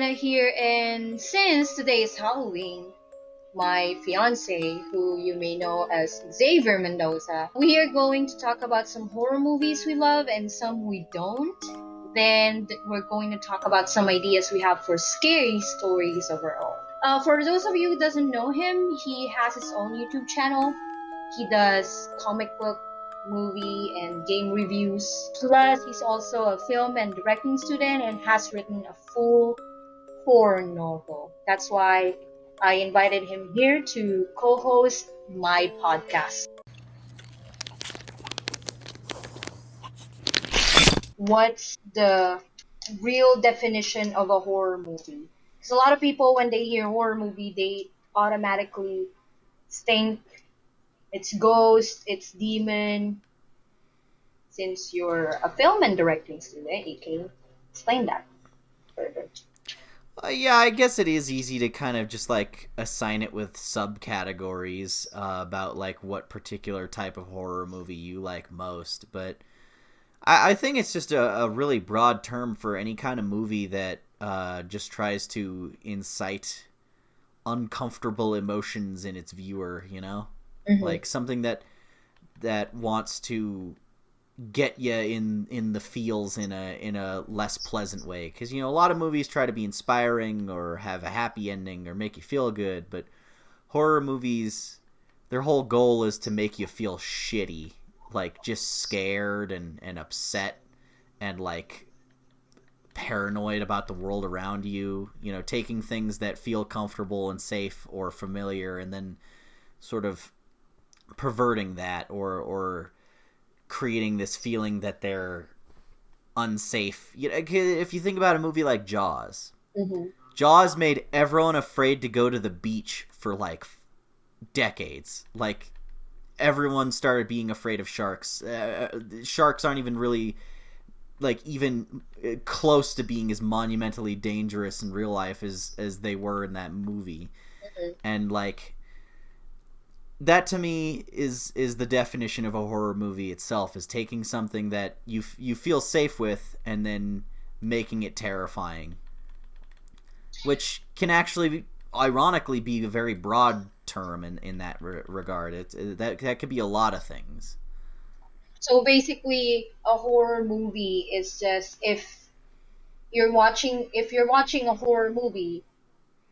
Hannah here, and since today is Halloween, my fiance, who you may know as Xavier Mendoza, we are going to talk about some horror movies we love and some we don't. Then we're going to talk about some ideas we have for scary stories of our own. For those of you who doesn't know him, he has his own YouTube channel. He does comic book, movie, and game reviews. Plus, he's also a film and directing student and has written a full horror novel. That's why I invited him here to co-host my podcast. What's the real definition of a horror movie? Because a lot of people, when they hear horror movie, they automatically think it's ghost, it's demon. Since you're a film and directing student, you can explain that further. Yeah, I guess it is easy to kind of just like assign it with subcategories about like what particular type of horror movie you like most. But I think it's just a really broad term for any kind of movie that just tries to incite uncomfortable emotions in its viewer, you know? Mm-hmm. Like something that wants to get you in the feels in a less pleasant way, because a lot of movies try to be inspiring or have a happy ending or make you feel good, but horror movies, their whole goal is to make you feel shitty, like just scared and upset and like paranoid about the world around you, taking things that feel comfortable and safe or familiar and then sort of perverting that or creating this feeling that they're unsafe. If you think about a movie like Jaws, Mm-hmm. Jaws made everyone afraid to go to the beach for like decades. Like everyone started being afraid of sharks. Sharks aren't even really like even close to being as monumentally dangerous in real life as they were in that movie. Mm-hmm. And like that to me is the definition of a horror movie itself, is taking something that you feel safe with and then making it terrifying, which can actually ironically be a very broad term in that regard. That could be a lot of things. So basically, a horror movie is just if you're watching a horror movie,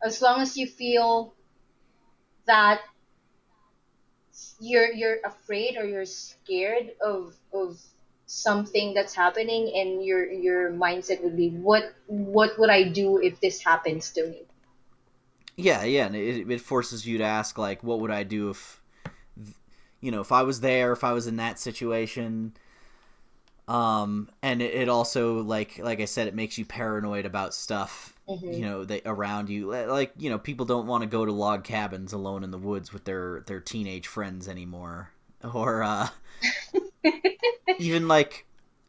as long as you feel that you're afraid or you're scared of something that's happening, and your mindset would be what would I do if this happens to me? Yeah, and it forces you to ask, like, what would I do if I was there, if I was in that situation. And it also, like I said, it makes you paranoid about stuff, Mm-hmm. that around you. Like, people don't want to go to log cabins alone in the woods with their teenage friends anymore. Or, even like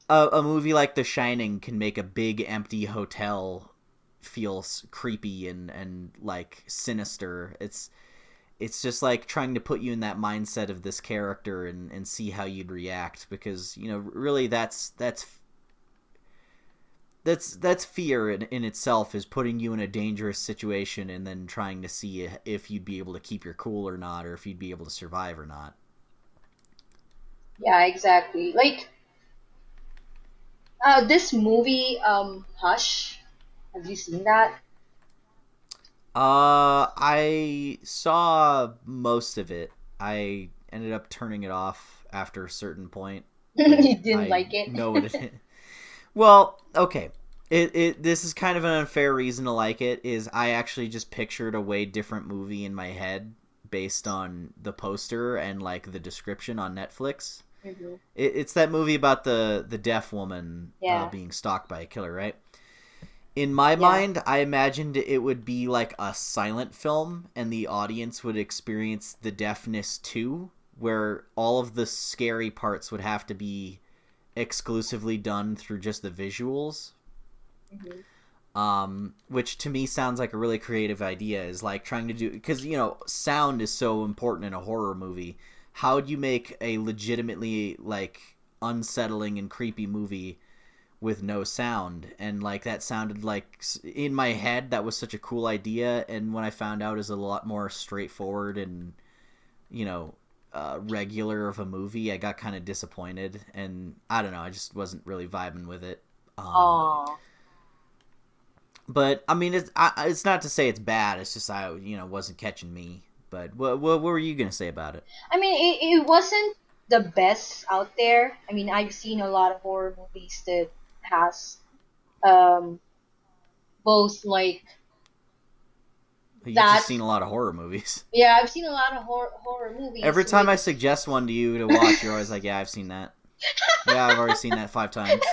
a movie like The Shining can make a big empty hotel feel creepy and like sinister. It's just like trying to put you in that mindset of this character and see how you'd react, because really that's fear in itself, is putting you in a dangerous situation and then trying to see if you'd be able to keep your cool or not, or if you'd be able to survive or not. Yeah, exactly. Like this movie, Hush. Have you seen that? I saw most of it. I ended up turning it off after a certain point, but You didn't I like it? know what it is. Well, okay. This is kind of an unfair reason to like it, is I actually just pictured a way different movie in my head based on the poster and like the description on Netflix. Mm-hmm. It's that movie about the deaf woman Yeah. being stalked by a killer, right? In my Yeah. mind, I imagined it would be like a silent film, and the audience would experience the deafness too, where all of the scary parts would have to be exclusively done through just the visuals. Mm-hmm. Which to me sounds like a really creative idea, is like trying to do, because sound is so important in a horror movie. How do you make a legitimately like unsettling and creepy movie with no sound, and like that sounded like, in my head, that was such a cool idea, and when I found out it was a lot more straightforward and, you know, regular of a movie, I got kind of disappointed, and I don't know, I just wasn't really vibing with it. Oh. But I mean, it's not to say it's bad. It's just I, wasn't catching me. But what were you gonna say about it? I mean, it wasn't the best out there. I mean, I've seen a lot of horror movies that has um both like You just that. seen a lot of horror movies. Yeah, I've seen a lot of horror movies Every time with. I suggest one to you to watch, you're always like, "Yeah, I've seen that. Yeah, I've already seen that 5 times.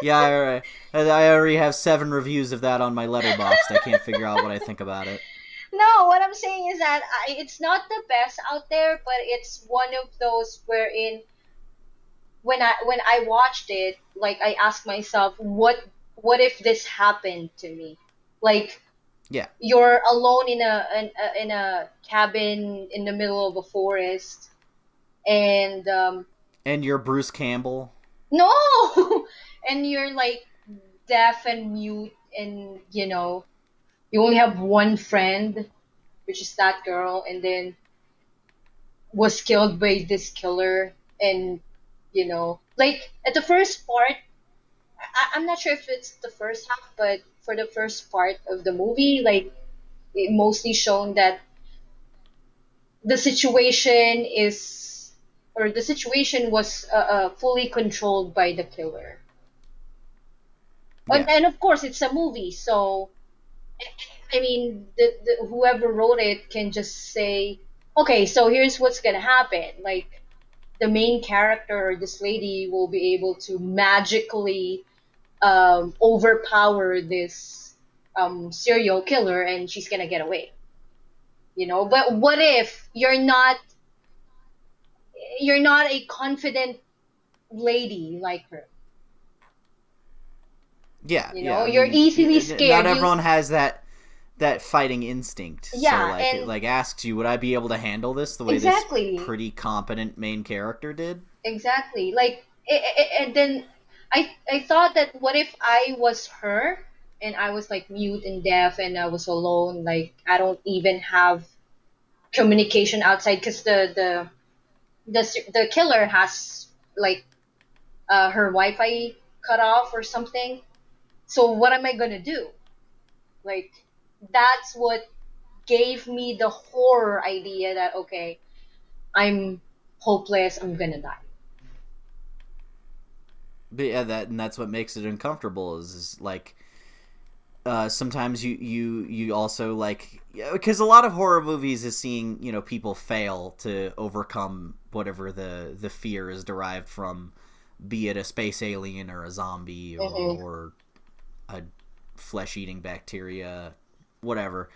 Yeah, I already have 7 reviews of that on my letterboxd. I can't figure out what I think about it." No, what I'm saying is that it's not the best out there, but it's one of those wherein when I watched it, like I asked myself, what if this happened to me? Like Yeah, you're alone in a cabin in the middle of a forest, and and you're Bruce Campbell. no, and you're like deaf and mute, and you only have one friend, which is that girl, and then was killed by this killer, and like at the first part, I'm not sure if it's the first half, but for the first part of the movie, like it mostly shown that the situation is or the situation was fully controlled by the killer. Yeah, And of course, it's a movie, so I mean, whoever wrote it can just say, okay, so here's what's gonna happen. Like, the main character, or this lady, will be able to magically overpower this serial killer, and she's gonna get away. But what if you're not a confident lady like her? yeah. I You're mean, easily not scared. everyone has that fighting instinct. So Yeah, like, it and like asks you, would I be able to handle this the way this exactly. pretty competent main character did? Exactly. Like, and then I thought that what if I was her, and I was like mute and deaf, and I was alone, like I don't even have communication outside, because the killer has like her Wi-Fi cut off or something. So what am I gonna do? Like, that's what gave me the horror idea that, okay, I'm hopeless, I'm gonna die. But yeah, that's what makes it uncomfortable. Is like, sometimes you also like, because a lot of horror movies is seeing, people fail to overcome whatever the fear is derived from, be it a space alien or a zombie, Hmm. or a flesh eating bacteria, whatever.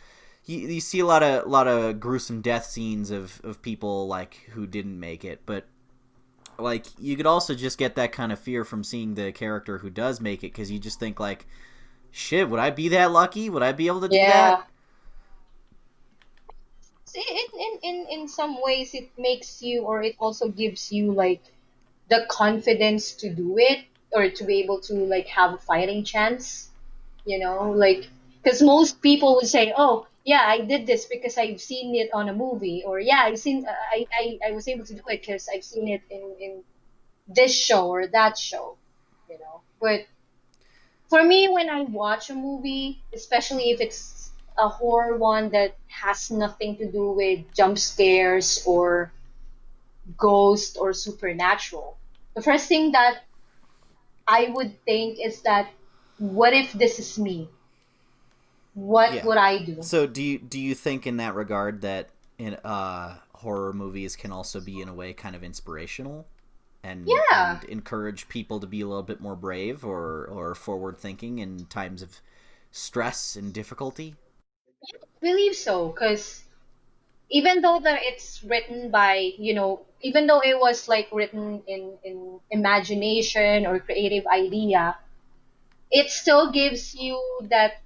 You see a lot of gruesome death scenes of people like who didn't make it, but like you could also just get that kind of fear from seeing the character who does make it, because you just think like, shit, would I be that lucky? Would I be able to do Yeah. that? See, in some ways, it makes you, or it also gives you like the confidence to do it, or to be able to like have a fighting chance. Like, because most people would say, oh yeah, I did this because I've seen it on a movie, or yeah, I was able to do it because I've seen it in this show or that show. But for me, when I watch a movie, especially if it's a horror one that has nothing to do with jump scares or ghost or supernatural, the first thing that I would think is that, what if this is me? What Yeah. would I do? So do you think in that regard that in horror movies can also be in a way kind of inspirational, Yeah, and encourage people to be a little bit more brave or forward thinking in times of stress and difficulty? I believe so. Because even though that it's written by, even though it was like written in imagination or creative idea, it still gives you that,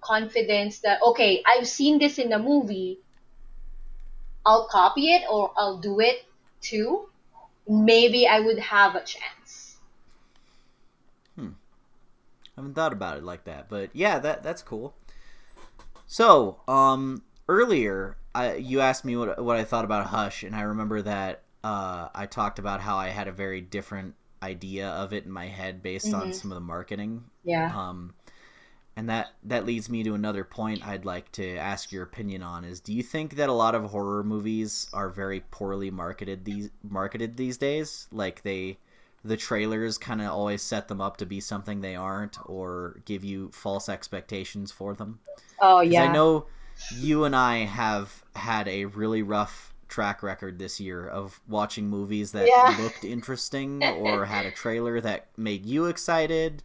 confidence that, okay, I've seen this in a movie, I'll copy it or I'll do it too. Maybe I would have a chance. I haven't thought about it like that, but yeah, that's cool. So, earlier, you asked me what I thought about Hush, and I remember that I talked about how I had a very different idea of it in my head based on some of the marketing. Yeah. And that leads me to another point I'd like to ask your opinion on is, do you think that a lot of horror movies are very poorly marketed these days? Like the trailers kind of always set them up to be something they aren't, or give you false expectations for them? Oh Because I yeah. know you and I have had a really rough track record this year of watching movies that Yeah. looked interesting or had a trailer that made you excited,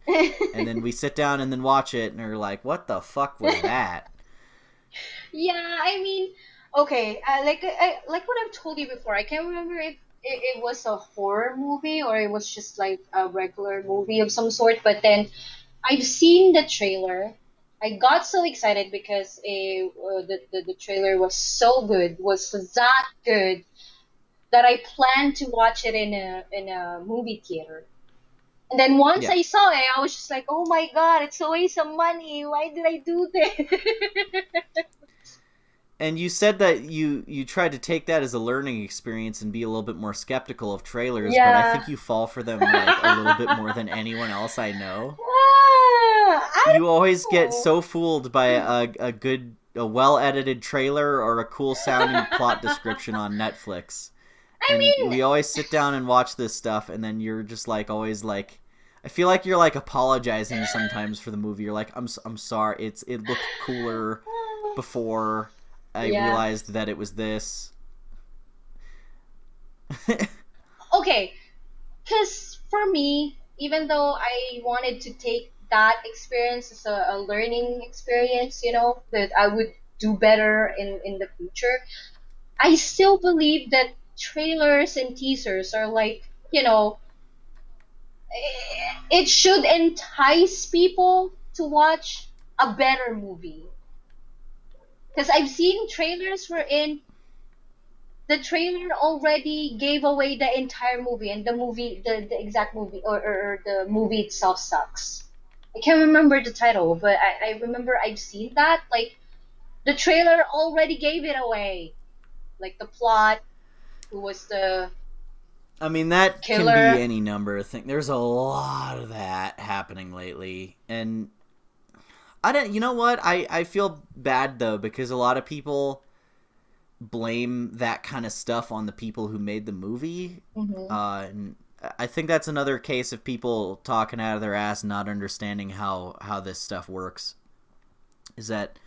and then we sit down and then watch it and are like, what the fuck was that? Yeah, I mean, okay, like what I've told you before. I can't remember if it was a horror movie or it was just like a regular movie of some sort. But then I've seen the trailer. I got so excited because the trailer was so good, was that good that I planned to watch it in a movie theater. And then once Yeah. I saw it, I was just like, oh my god, it's a waste of money. Why did I do this? And you said that you tried to take that as a learning experience and be a little bit more skeptical of trailers, but I Yeah. think you fall for them like a little bit more than anyone else I know. I You always don't get know. so fooled by a well edited trailer or a cool sounding plot description on Netflix. I And mean, we always sit down and watch this stuff, and then you're just like always like, I feel like you're like apologizing sometimes for the movie. You're like, I'm sorry. It looked cooler before I yeah. realized that it was this. Okay, because for me, even though I wanted to take that experience as a learning experience, that I would do better in the future, I still believe that trailers and teasers are like, it should entice people to watch a better movie. Because I've seen trailers wherein the trailer already gave away the entire movie, and the exact movie, or the movie itself sucks. I can't remember the title, but I remember I've seen that. Like, the trailer already gave it away. Like, the plot, who was the I mean, that can be killer. any number of things. There's a lot of that happening lately, and I don't. You know what? I feel bad though, because a lot of people blame that kind of stuff on the people who made the movie. Hmm. And I think that's another case of people talking out of their ass, not understanding how this stuff works. Is that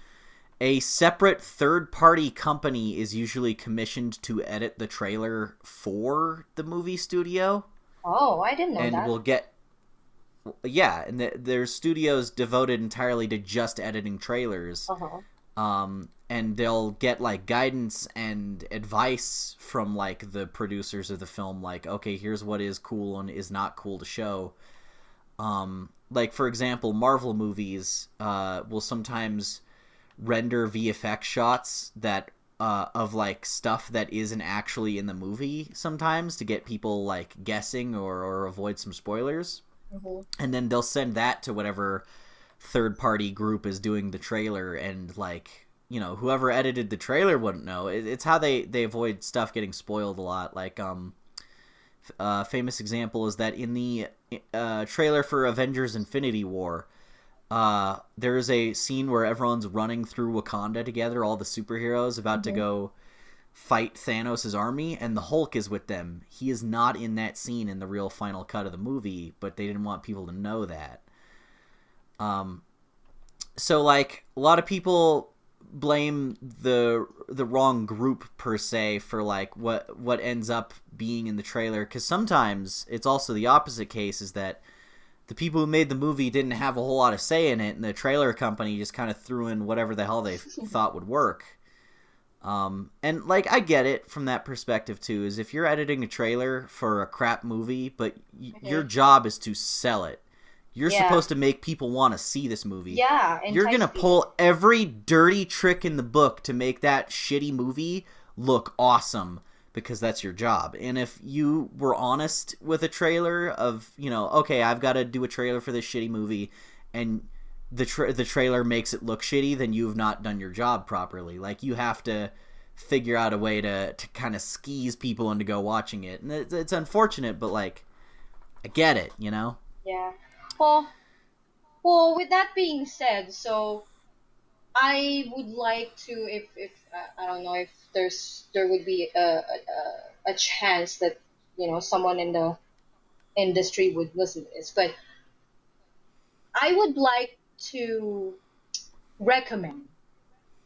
a separate third-party company is usually commissioned to edit the trailer for the movie studio, Oh, I didn't know and that. will get, yeah, and there's studios devoted entirely to just editing trailers. Uh-huh. And they'll get like guidance and advice from like the producers of the film, like, okay, here's what is cool and is not cool to show. Like, for example, Marvel movies will sometimes render VFX shots that of like stuff that isn't actually in the movie sometimes, to get people like guessing or avoid some spoilers. Hmm. And then they'll send that to whatever third party group is doing the trailer, and like, whoever edited the trailer wouldn't know. It's how they avoid stuff getting spoiled a lot. Like, famous example is that in the trailer for Avengers Infinity War, there is a scene where everyone's running through Wakanda together, all the superheroes about to Hmm. go fight Thanos' army, and the Hulk is with them. He is not in that scene in the real final cut of the movie, but they didn't want people to know that. So like, a lot of people blame the wrong group per se for like what ends up being in the trailer, because sometimes it's also the opposite case, is that the people who made the movie didn't have a whole lot of say in it, and the trailer company just kind of threw in whatever the hell they thought would work. And like, I get it from that perspective too, is if you're editing a trailer for a crap movie, but your Hmm. job is to sell it, you're Yeah. supposed to make people want to see this movie. Yeah, You're entice gonna people. pull every dirty trick in the book to make that shitty movie look awesome, because that's your job. And if you were honest with a trailer of, okay, I've got to do a trailer for this shitty movie, and the trailer makes it look shitty, then you've not done your job properly. Like, you have to figure out a way to kind of skeeze people into go watching it, and it's unfortunate, but like, I get it, you know. Yeah. Well, well, with that being said, so I would like to, if I don't know if there would be a chance that someone in the industry would listen to this, but I would like to recommend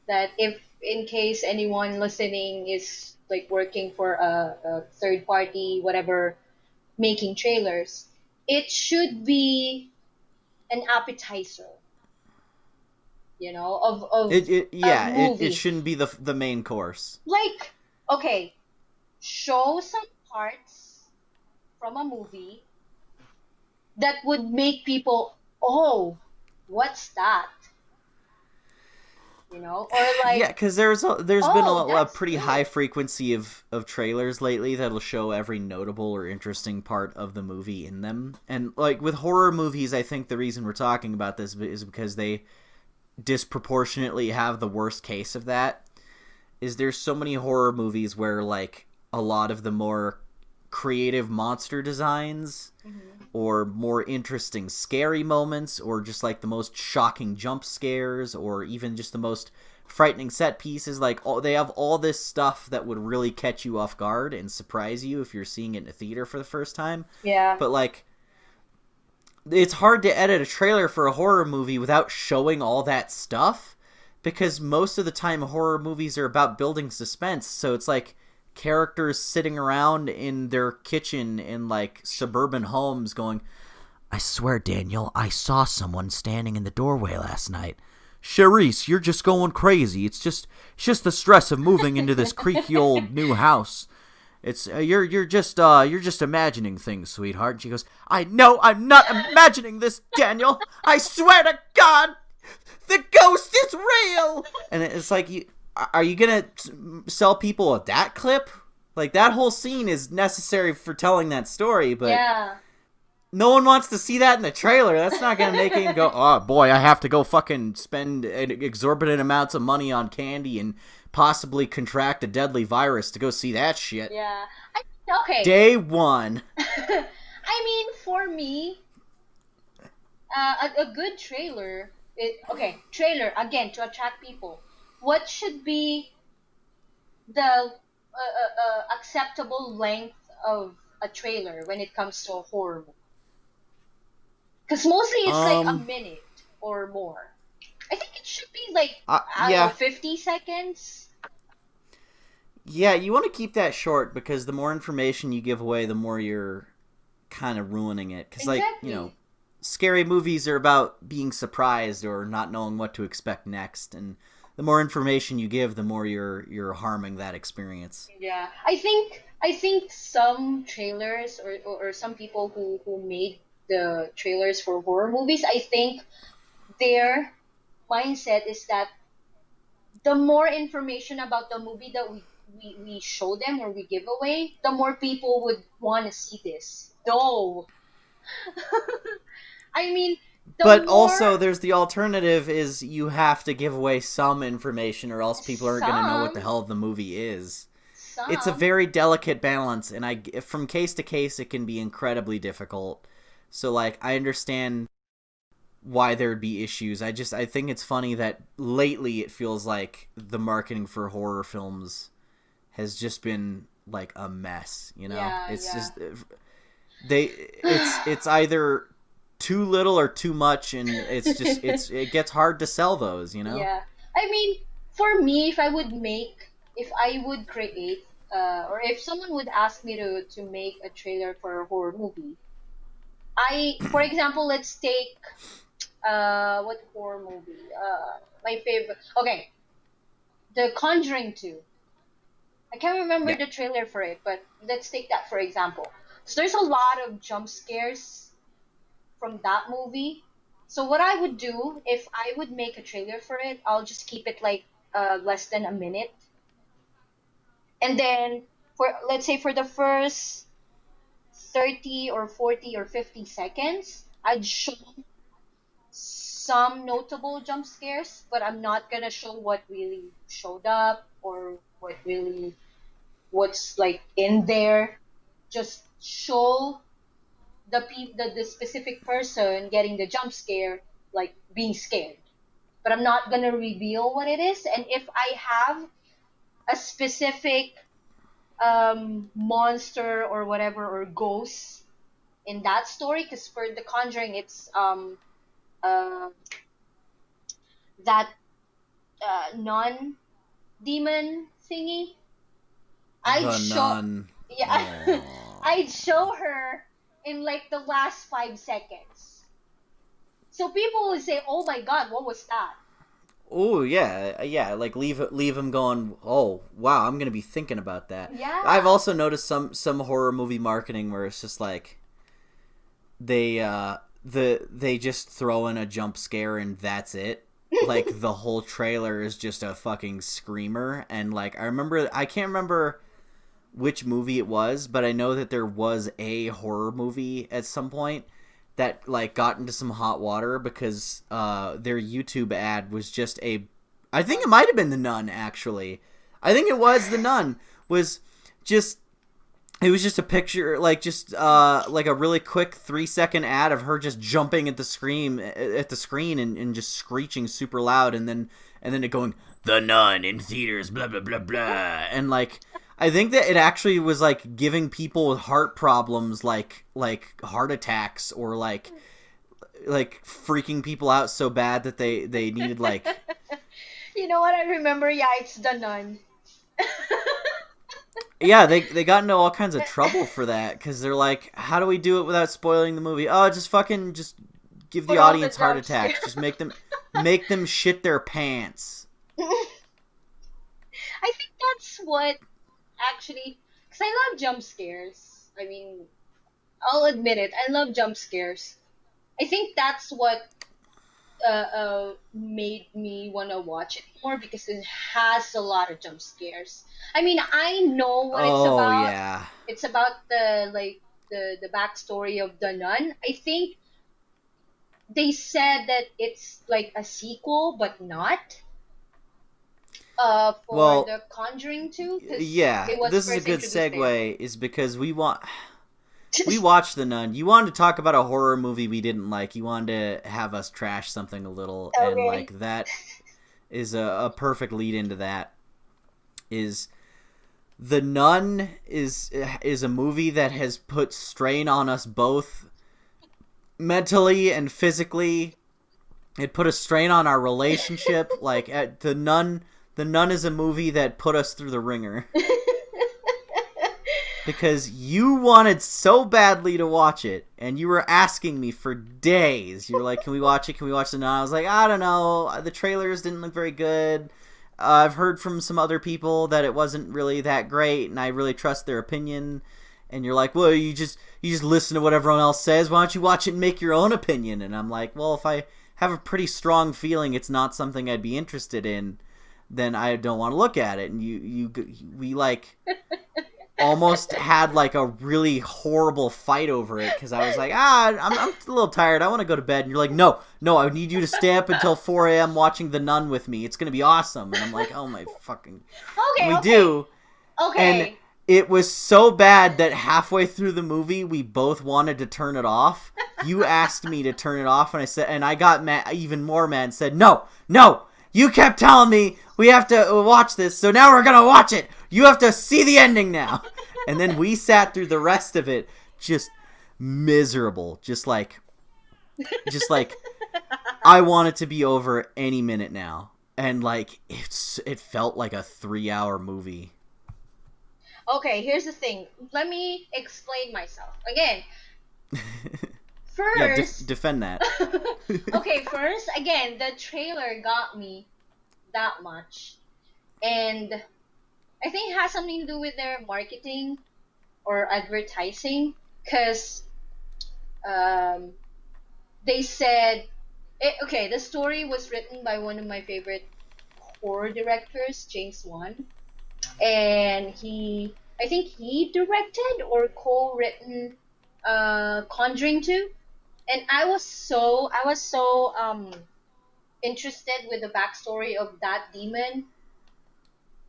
that if in case anyone listening is like working for a third party, whatever, making trailers, it should be an appetizer, of a It movie. shouldn't be the main course. Like, okay, show some parts from a movie that would make people, oh, what's that? Or Yeah, like, because there's been oh, a that's pretty high good. frequency of trailers lately that'll show every notable or interesting part of the movie in them. And like with horror movies, I think the reason we're talking about this is because they disproportionately have the worst case of that. Is there's so many horror movies where like a lot of the more creative monster designs Hmm. or more interesting scary moments or just like the most shocking jump scares or even just the most frightening set pieces, like they have all this stuff that would really catch you off guard and surprise you if you're seeing it in a theater for the first time. Yeah, But like, it's hard to edit a trailer for a horror movie without showing all that stuff, because most of the time horror movies are about building suspense. So it's like characters sitting around in their kitchen in like suburban homes going, I swear, Daniel, I saw someone standing in the doorway last night. Charisse, you're just going crazy. It's just the stress of moving into this creaky old new house. It's you're just imagining things, sweetheart. And she goes, I know I'm not imagining this, Daniel. I swear to God, the ghost is real. And it's like, are you gonna sell people that clip? Like, that whole scene is necessary for telling that story, but yeah. no one wants to see that in the trailer. That's not gonna make him go, oh boy, I have to go fucking spend exorbitant amounts of money on candy and possibly contract a deadly virus to go see that shit. Yeah. Okay. Day one. I mean, for me, a good trailer. Okay, trailer again to attract people. What should be the acceptable length of a trailer when it comes to a horror movie? Because mostly it's like a Um, minute or more. I think it should be like, I don't know, yeah, 50 seconds. yeah. You want to keep that short because the more information you give away, the more you're kind of ruining it. Because, like, Exactly. scary movies are about being surprised or not knowing what to expect next, and the more information you give, the more you're harming that experience. Yeah, I think some trailers or some people who made the trailers for horror movies, I think their mindset is that the more information about the movie that we show them or we give away, the more people would want to see this. Though, I mean, the But more also, there's the alternative: is you have to give away some information, or else people aren't going to know what the some hell the movie is. It's a some very delicate balance, and from case to case, it can be incredibly difficult. So, like, I understand why there'd be issues. I think it's funny that lately it feels like the marketing for horror films has just been like a mess. yeah, It's yeah. just they it's either too little or too much, and it gets hard to sell those. Yeah. I mean, for me, if I would create, or if someone would ask me to make a trailer for a horror movie, for example, let's take, what horror movie? My favorite. Okay, The Conjuring 2. I can't remember Yeah. the trailer for it, but let's take that for example. So there's a lot of jump scares from that movie. So what I would do if I would make a trailer for it, I'll just keep it like less than a minute, and then for let's say for the first 30 or 40 or 50 seconds, I'd show some notable jump scares, but I'm not gonna show what really showed up or what's like in there. Just show the specific person getting the jump scare, like being scared. But I'm not gonna reveal what it is. And if I have a specific monster or whatever or ghost in that story, because for The Conjuring, it's uh, that non demon thingy. I'd The show Nun. yeah, Oh. I'd show her in like the last 5 seconds. So people would say, "Oh my God, what was that?" Oh yeah, yeah. Like leave him going. Oh wow, I'm gonna be thinking about that. I've Yeah. also noticed some horror movie marketing where it's just like they just throw in a jump scare and that's it. Like the whole trailer is just a fucking screamer. And like I can't remember which movie it was, but I know that there was a horror movie at some point that like got into some hot water because their YouTube ad was just a I think it might have been The Nun actually. I think it was The Nun was just it was just a picture like a really quick 3-second ad of her just jumping at the screen and just screeching super loud and then it going The Nun in theaters blah blah blah blah and like I think that it actually was like giving people with heart problems like heart attacks or like freaking people out so bad that they needed like You know what I remember? Yeah, it's the nun. yeah they got into all kinds of trouble for that because they're like how do we do it without spoiling the movie oh just fucking just give the Put all the audience heart jump scare. attacks just make them shit their pants. I think that's what actually, because I love jump scares. I mean, I'll admit it. I love jump scares. I think that's what made me want to watch it more because it has a lot of jump scares. I mean, I know what it's Oh about. yeah. It's about the backstory of the nun. I think they said that it's like a sequel, but not. For Well, the Conjuring 2, because yeah, it was this is a first good introduced there. segue is because we watched The Nun. You wanted to talk about a horror movie we didn't like. You wanted to have us trash something a little, and Okay. like that is a perfect lead into that. Is The Nun is a movie that has put strain on us both mentally and physically. It put a strain on our relationship. Like at The Nun is a movie that put us through the ringer. Because you wanted so badly to watch it, and you were asking me for days. You were like, "Can we watch it? Can we watch the nun?" I was like, "I don't know. The trailers didn't look very good. I've heard from some other people that it wasn't really that great, and I really trust their opinion." And you're like, "Well, you just listen to what everyone else says. Why don't you watch it and make your own opinion?" And I'm like, "Well, if I have a pretty strong feeling it's not something I'd be interested in, then I don't want to look at it." And we like almost had like a really horrible fight over it because I was like, I'm a little tired. I want to go to bed. And you're like, no, I need you to stay up until 4 a.m. watching The Nun with me. It's going to be awesome. And I'm like, oh my fucking. Okay, We okay, do. And okay. it was so bad that halfway through the movie, we both wanted to turn it off. You asked me to turn it off, and I got mad, even more mad, and said, no. You kept telling me we have to watch this, so now we're gonna watch it. You have to see the ending now. And then we sat through the rest of it just miserable, just like I want it to be over any minute now. And like it felt like a 3-hour movie. Okay, here's the thing. Let me explain myself. Again, Yeah, first, defend that. okay, first, again, the trailer got me that much. And I think it has something to do with their marketing or advertising. Because um, they said, okay, the story was written by one of my favorite horror directors, James Wan. And I think he directed or co-written Conjuring 2. And I was so interested with the backstory of that demon,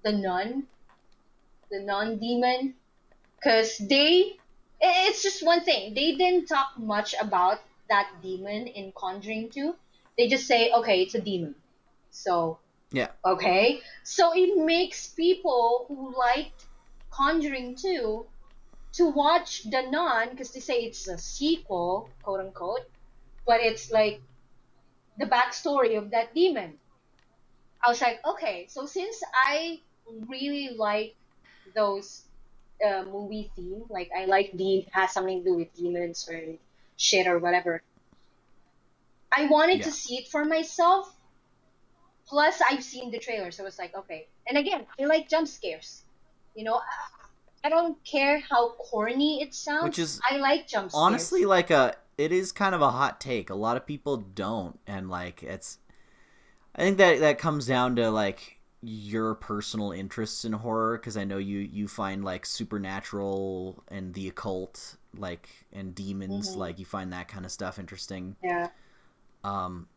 the nun, the nun demon, because it's just one thing. They didn't talk much about that demon in Conjuring 2. They just say, okay, it's a demon. So, Yeah. okay. So it makes people who liked Conjuring 2 to watch The Nun, because they say it's a sequel, quote unquote, but it's like the backstory of that demon. I was like, okay, so since I really like those movie theme, like I like has something to do with demons or shit or whatever, I wanted Yeah. to see it for myself. Plus, I've seen the trailer, so it's like, okay. And again, I like jump scares. You know, I don't care how corny it Which sounds. is I like jump honestly scares. like it is kind of a hot take. A lot of people don't, and like it's I think that comes down to like your personal interests in horror, because I know you find like supernatural and the occult, like, and demons, Mm-hmm. like you find that kind of stuff interesting. Yeah. Um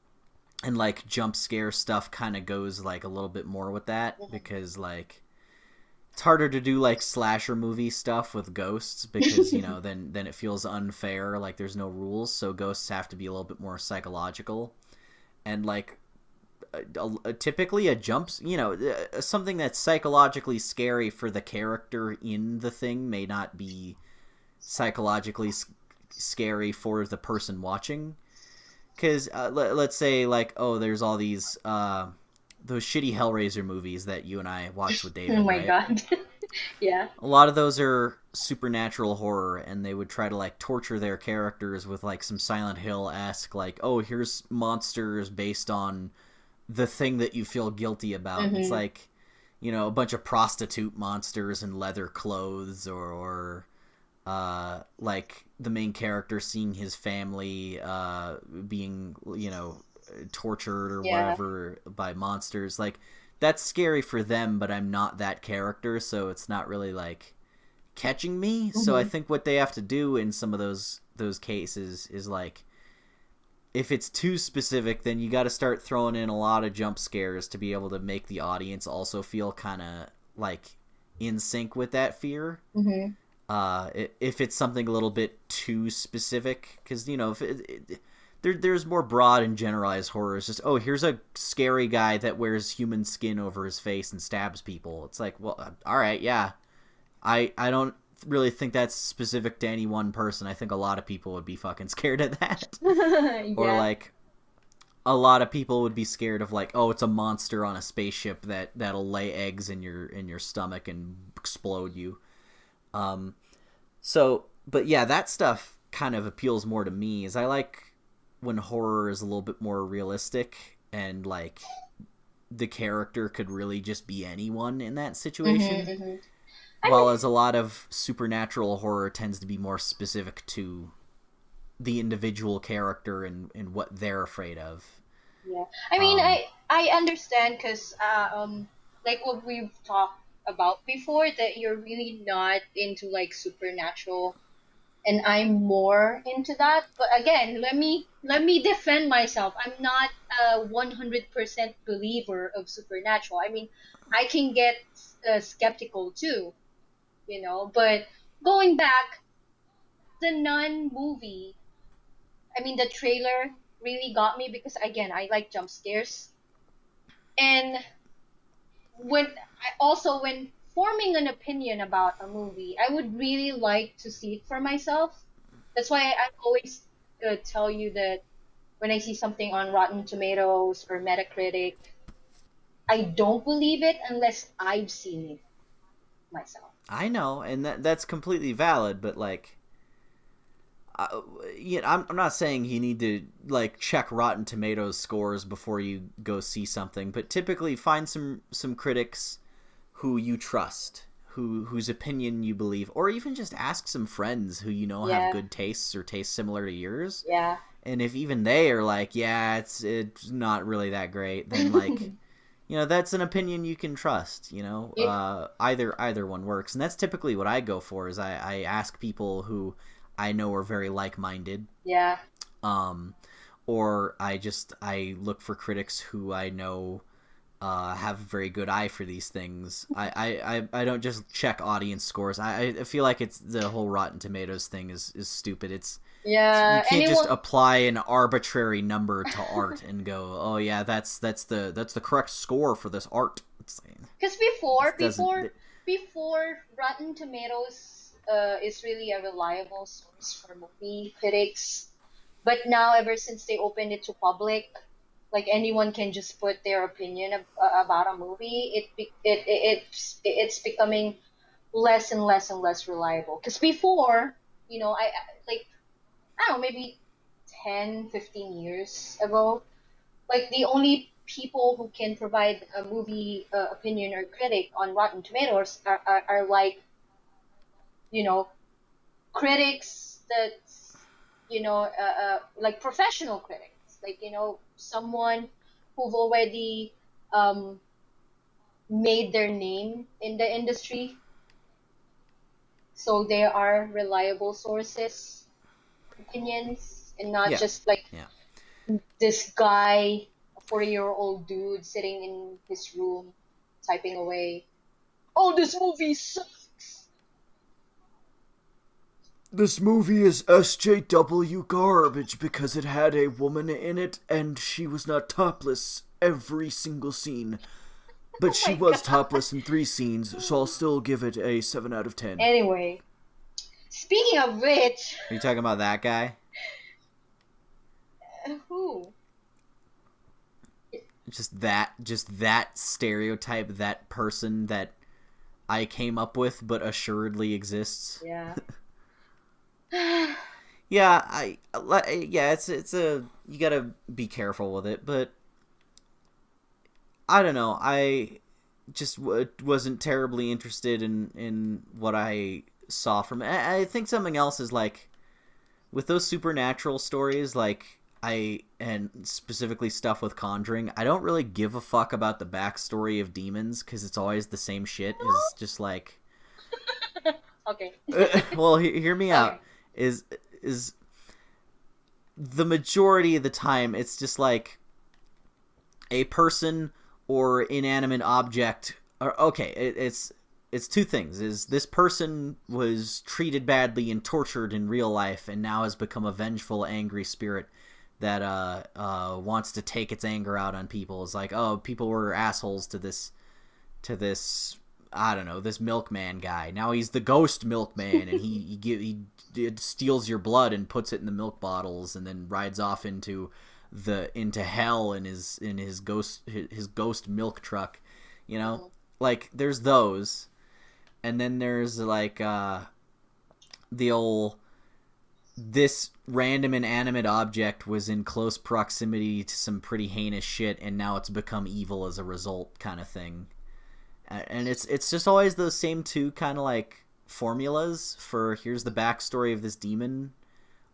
and like jump scare stuff kind of goes like a little bit more with that, Mm-hmm. because like it's harder to do like slasher movie stuff with ghosts, because then it feels unfair, like there's no rules, so ghosts have to be a little bit more psychological. And like typically a jumps, something that's psychologically scary for the character in the thing may not be psychologically scary for the person watching. Because let's say like, oh, there's all these those shitty Hellraiser movies that you and I watched with Oh David, my right? god. Yeah. A lot of those are supernatural horror, and they would try to like torture their characters with like some Silent Hill-esque, like, oh, here's monsters based on the thing that you feel guilty about. And it's Mm-hmm. like, a bunch of prostitute monsters in leather clothes, or like the main character seeing his family being, tortured or Yeah. whatever by monsters. Like, that's scary for them, but I'm not that character, so it's not really like catching me. So I Mm-hmm. think what they have to do in some of those cases is like, if it's too specific, then you got to start throwing in a lot of jump scares to be able to make the audience also feel kind of like in sync with that fear. Mm-hmm. If it's something a little bit too specific, because if there's more broad and generalized horror. It's just, oh, here's a scary guy that wears human skin over his face and stabs people. It's like, well, all right, yeah. I don't really think that's specific to any one person. I think a lot of people would be fucking scared of that. Or Yeah. like, a lot of people would be scared of like, oh, it's a monster on a spaceship that'll lay eggs in your stomach and explode you. Um, so, but yeah, that stuff kind of appeals more to me. Is I like when horror is a little bit more realistic, and like the character could really just be anyone in that Mm-hmm. situation. Mm-hmm. I While mean, as a lot of supernatural horror tends to be more specific to the individual character and what they're afraid of. yeah. I mean, Um, I understand because like what we've talked about before, that you're really not into like supernatural, and I'm more into that. But again, let me defend myself. I'm not a 100% believer of supernatural. I mean, I can get skeptical too, you know. But going back, the Nun movie, I mean, the trailer really got me because again, I like jump scares. And when forming an opinion about a movie, I would really like to see it for myself. That's why I always tell you that when I see something on Rotten Tomatoes or Metacritic, I don't believe it unless I've seen it myself. I know, and that's completely valid, but like, I'm not saying you need to like check Rotten Tomatoes scores before you go see something, but typically find some critics who you trust, whose opinion you believe, or even just ask some friends who have Yeah, good tastes or tastes similar to yours. yeah. And if even they are like, yeah, it's not really that great, then like, that's an opinion you can trust. It, Either one works, and that's typically what I go for. Is I ask people who I know are very like minded. yeah. Or I look for critics who I know have a very good eye for these things. I don't just check audience scores. I feel like it's the whole Rotten Tomatoes thing is stupid. You Yeah, can't just anyone. apply an arbitrary number to art and go, oh yeah, that's the correct score for this art. It's like, Because it before, doesn't. before Rotten Tomatoes is really a reliable source for movie critics, but now ever since they opened it to public, like anyone can just put their opinion about a movie. It's becoming less and less and less reliable. Because before, like I don't know, maybe 10, 15 years ago, like the only people who can provide a movie opinion or critic on Rotten Tomatoes are like, you know, critics that, like professional critics, like, someone who've already um, made their name in the industry. So there are reliable sources, opinions, and not Yeah, just like yeah. this guy, a 40-year-old dude sitting in his room typing away. Oh, this movie sucks. This movie is SJW garbage because it had a woman in it and she was not topless every single scene. But Oh she my was god. topless in 3 scenes, so I'll still give it a 7 out of 10. Anyway, speaking of which, Are you talking about that guy? who? Just that stereotype, that person that I came up with but assuredly exists. Yeah. Yeah, yeah, it's a you gotta be careful with it, but I don't know. I just wasn't terribly interested in what I saw from it. I think something else is like with those supernatural stories, like and specifically stuff with Conjuring. I don't really give a fuck about the backstory of demons because it's always the same shit. Is just like, Okay. well, hear me Okay. out. Is the majority of the time it's just like a person or inanimate object or okay it's two things is this person was treated badly and tortured in real life and now has become a vengeful angry spirit that wants to take its anger out on people. It's like, oh, people were assholes to this I don't know, this milkman guy. Now he's the ghost milkman, and he steals your blood and puts it in the milk bottles, and then rides off into hell in his ghost milk truck. You know, Mhm. like there's those, and then there's like the old this random inanimate object was in close proximity to some pretty heinous shit, and now it's become evil as a result, kind of thing. And it's just always those same two kind of like formulas for here's the backstory of this demon,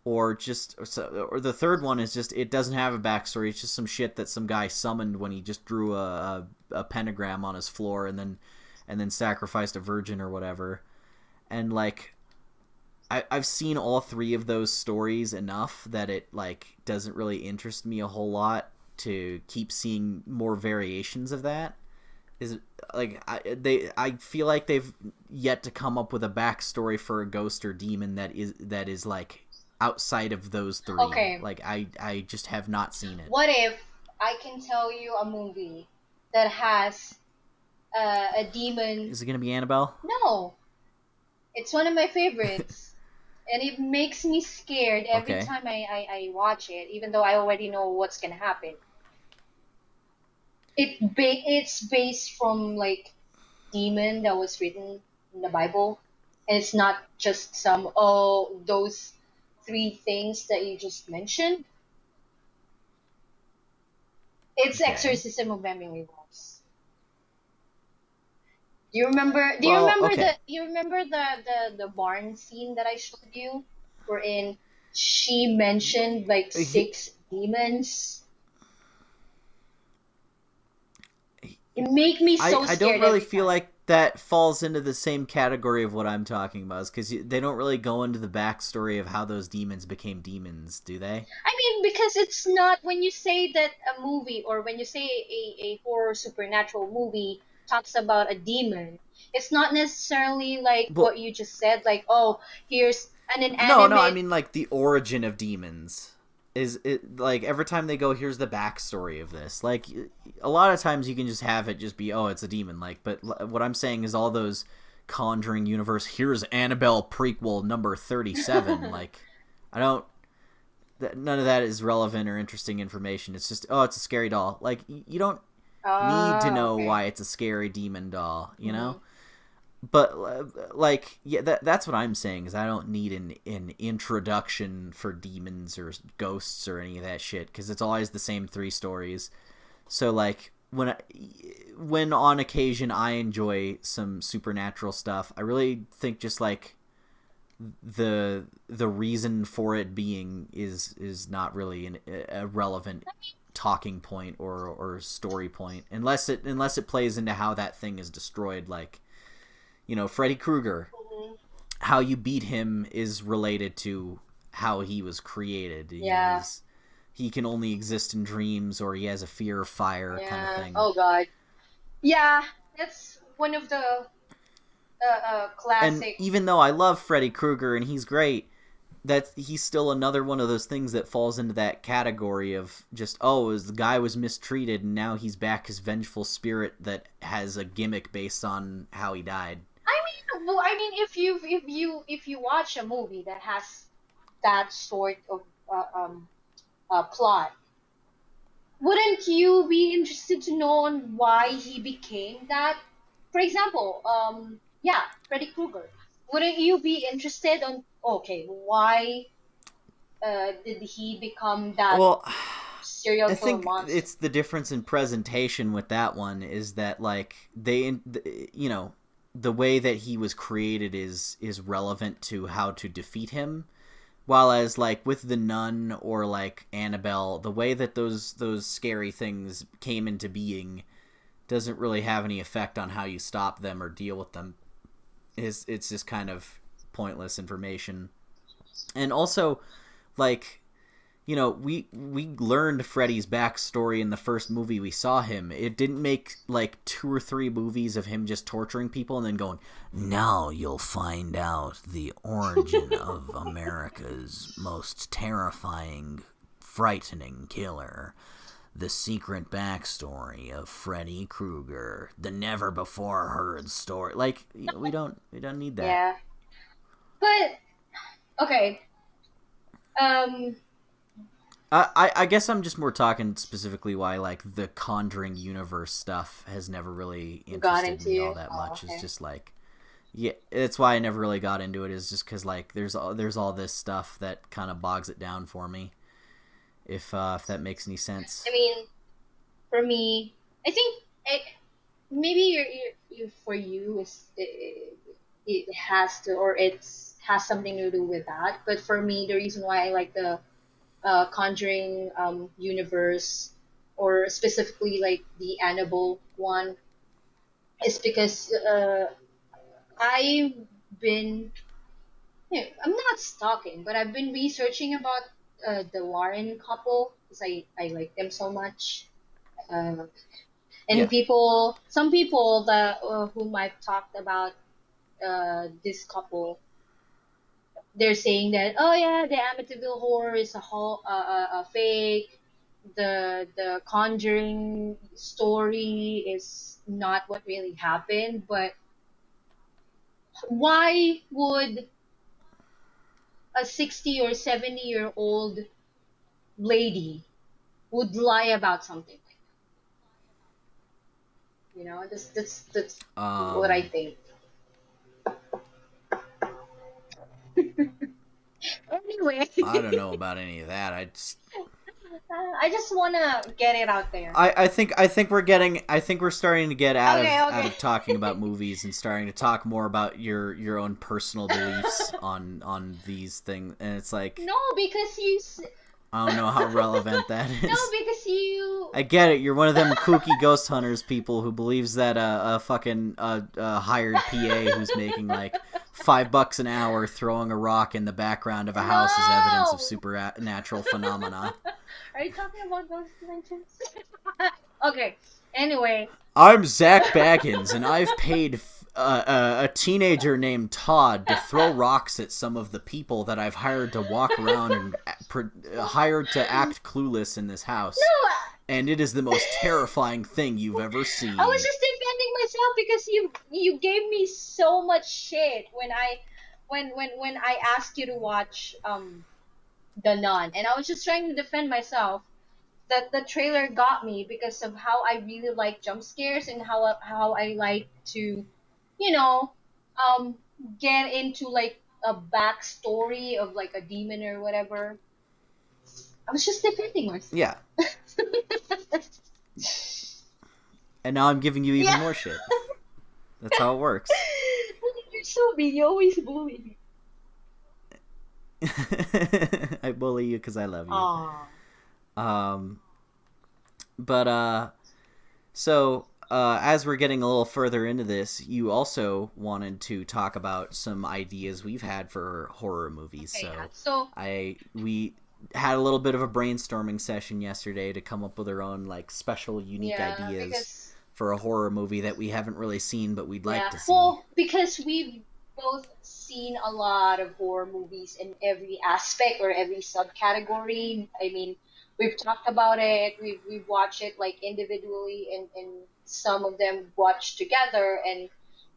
or the third one is just it doesn't have a backstory. It's just some shit that some guy summoned when he just drew a pentagram on his floor and then sacrificed a virgin or whatever. And like I've seen all three of those stories enough that it like doesn't really interest me a whole lot to keep seeing more variations of that. Is like I feel like they've yet to come up with a backstory for a ghost or demon that is like outside of those three. Okay. Like I just have not seen it. What if I can tell you a movie that has a demon? Is it gonna be Annabelle? No, it's one of my favorites. And it makes me scared every Okay. time I watch it, even though I already know what's gonna happen. It's based from like demon that was written in the Bible, and it's not just some those three things that you just mentioned. It's Okay. Exorcism of Emily Rose. Do you remember? Do you Well, remember the? okay. You remember the barn scene that I showed you, wherein she mentioned like He, six demons? It make me so I don't scared really every feel time. like that falls into the same category of what I'm talking about, is because they don't really go into the backstory of how those demons became demons, do they? I mean, because it's not when you say that a movie or when you say a horror supernatural movie talks about a demon, it's not necessarily like Well, what you just said, like, oh, here's an no, I inanimate. mean like the origin of demons. Is it like every time they go, here's the backstory of this? Like a lot of times you can just have it just be, oh, it's a demon. Like, but what I'm saying is all those Conjuring universe. Here's Annabelle prequel number 37. Like, I don't. None of that is relevant or interesting information. It's just, oh, it's a scary doll. Like, you don't need to know Okay. why it's a scary demon doll, you Mm-hmm. know? But like, yeah, that's what I'm saying, is I don't need an introduction for demons or ghosts or any of that shit, because it's always the same three stories. So like when on occasion I enjoy some supernatural stuff, I really think just like the reason for it being is not really a relevant talking point or story point, unless it plays into how that thing is destroyed. Like, Freddy Krueger, Hmm. how you beat him is related to how he was created. Yeah. He can only exist in dreams, or he has a fear of fire, kind of Yeah. thing. Oh God. Yeah, that's one of the And classic. even though I love Freddy Krueger and he's great, that he's still another one of those things that falls into that category of just, oh, the guy was mistreated and now he's back his vengeful spirit that has a gimmick based on how he died. I mean, if you watch a movie that has that sort of plot, wouldn't you be interested to know on why he became that? For example, yeah, Freddy Krueger. Wouldn't you be interested on, okay, why did he become that Well, serial I killer think monster? it's the difference in presentation with that one, is that like the way that he was created is relevant to how to defeat him. While as like with the nun or like Annabelle, the way that those scary things came into being doesn't really have any effect on how you stop them or deal with them. It's just kind of pointless information. And also, like, we learned Freddy's backstory in the first movie we saw him. It didn't make like 2 or 3 movies of him just torturing people and then going, now you'll find out the origin of America's most terrifying, frightening killer. The secret backstory of Freddy Krueger, the never before heard story. Like, we don't need that. Yeah, but okay. Um, I guess I'm just more talking specifically why like the Conjuring universe stuff has never really got interested into me all you. that Oh, much. It's okay. just like, yeah, that's why I never really got into it. Is just because like there's all this stuff that kind of bogs it down for me. If that makes any sense. I mean, for me, I think maybe for you it has to, or it's has something to do with that. But for me, the reason why I like the Conjuring universe, or specifically like the Annabelle one, is because I've been, I'm not stalking, but I've been researching about the Warren couple because I like them so much. Uh, and Yeah, some people that whom I've talked about this couple, they're saying that, oh yeah, the Amityville horror is a fake. The Conjuring story is not what really happened. But why would a 60 or 70-year-old lady would lie about something like that? That's what I um, think. Anyway, I don't know about any of that. I just wanna get it out there. I think we're starting to get out Okay, of okay. talking about movies and starting to talk more about your own personal beliefs on these things, and it's like, No, because I don't know how relevant that No, is. because you. I get it. You're one of them kooky ghost hunters people who believes that a fucking hired PA who's making like $5 an hour throwing a rock in the background of a house is evidence of No! supernatural phenomena. Are you talking about those dimensions? Okay, anyway. I'm Zach Baggins, and I've paid a teenager named Todd to throw rocks at some of the people that I've hired to walk around and hired to act clueless in this house. No! And it is the most terrifying thing you've ever seen. I was just defending myself because you gave me so much shit when I asked you to watch The Nun, and I was just trying to defend myself that the trailer got me because of how I really like jump scares and how I like to, you know, um get into like a backstory of like a demon or whatever. I was just defending myself. Yeah. And now I'm giving you even more shit. That's how it works. You're so mean. You always bully me. I bully you because I love you. Aww. So as we're getting a little further into this, you also wanted to talk about some ideas we've had for horror movies. Okay, so we had a little bit of a brainstorming session yesterday to come up with our own like special, unique ideas for a horror movie that we haven't really seen, but we'd like to see. Well, because we've both seen a lot of horror movies in every aspect or every subcategory. I mean, we've talked about it. We've watched it like individually, and some of them watched together. And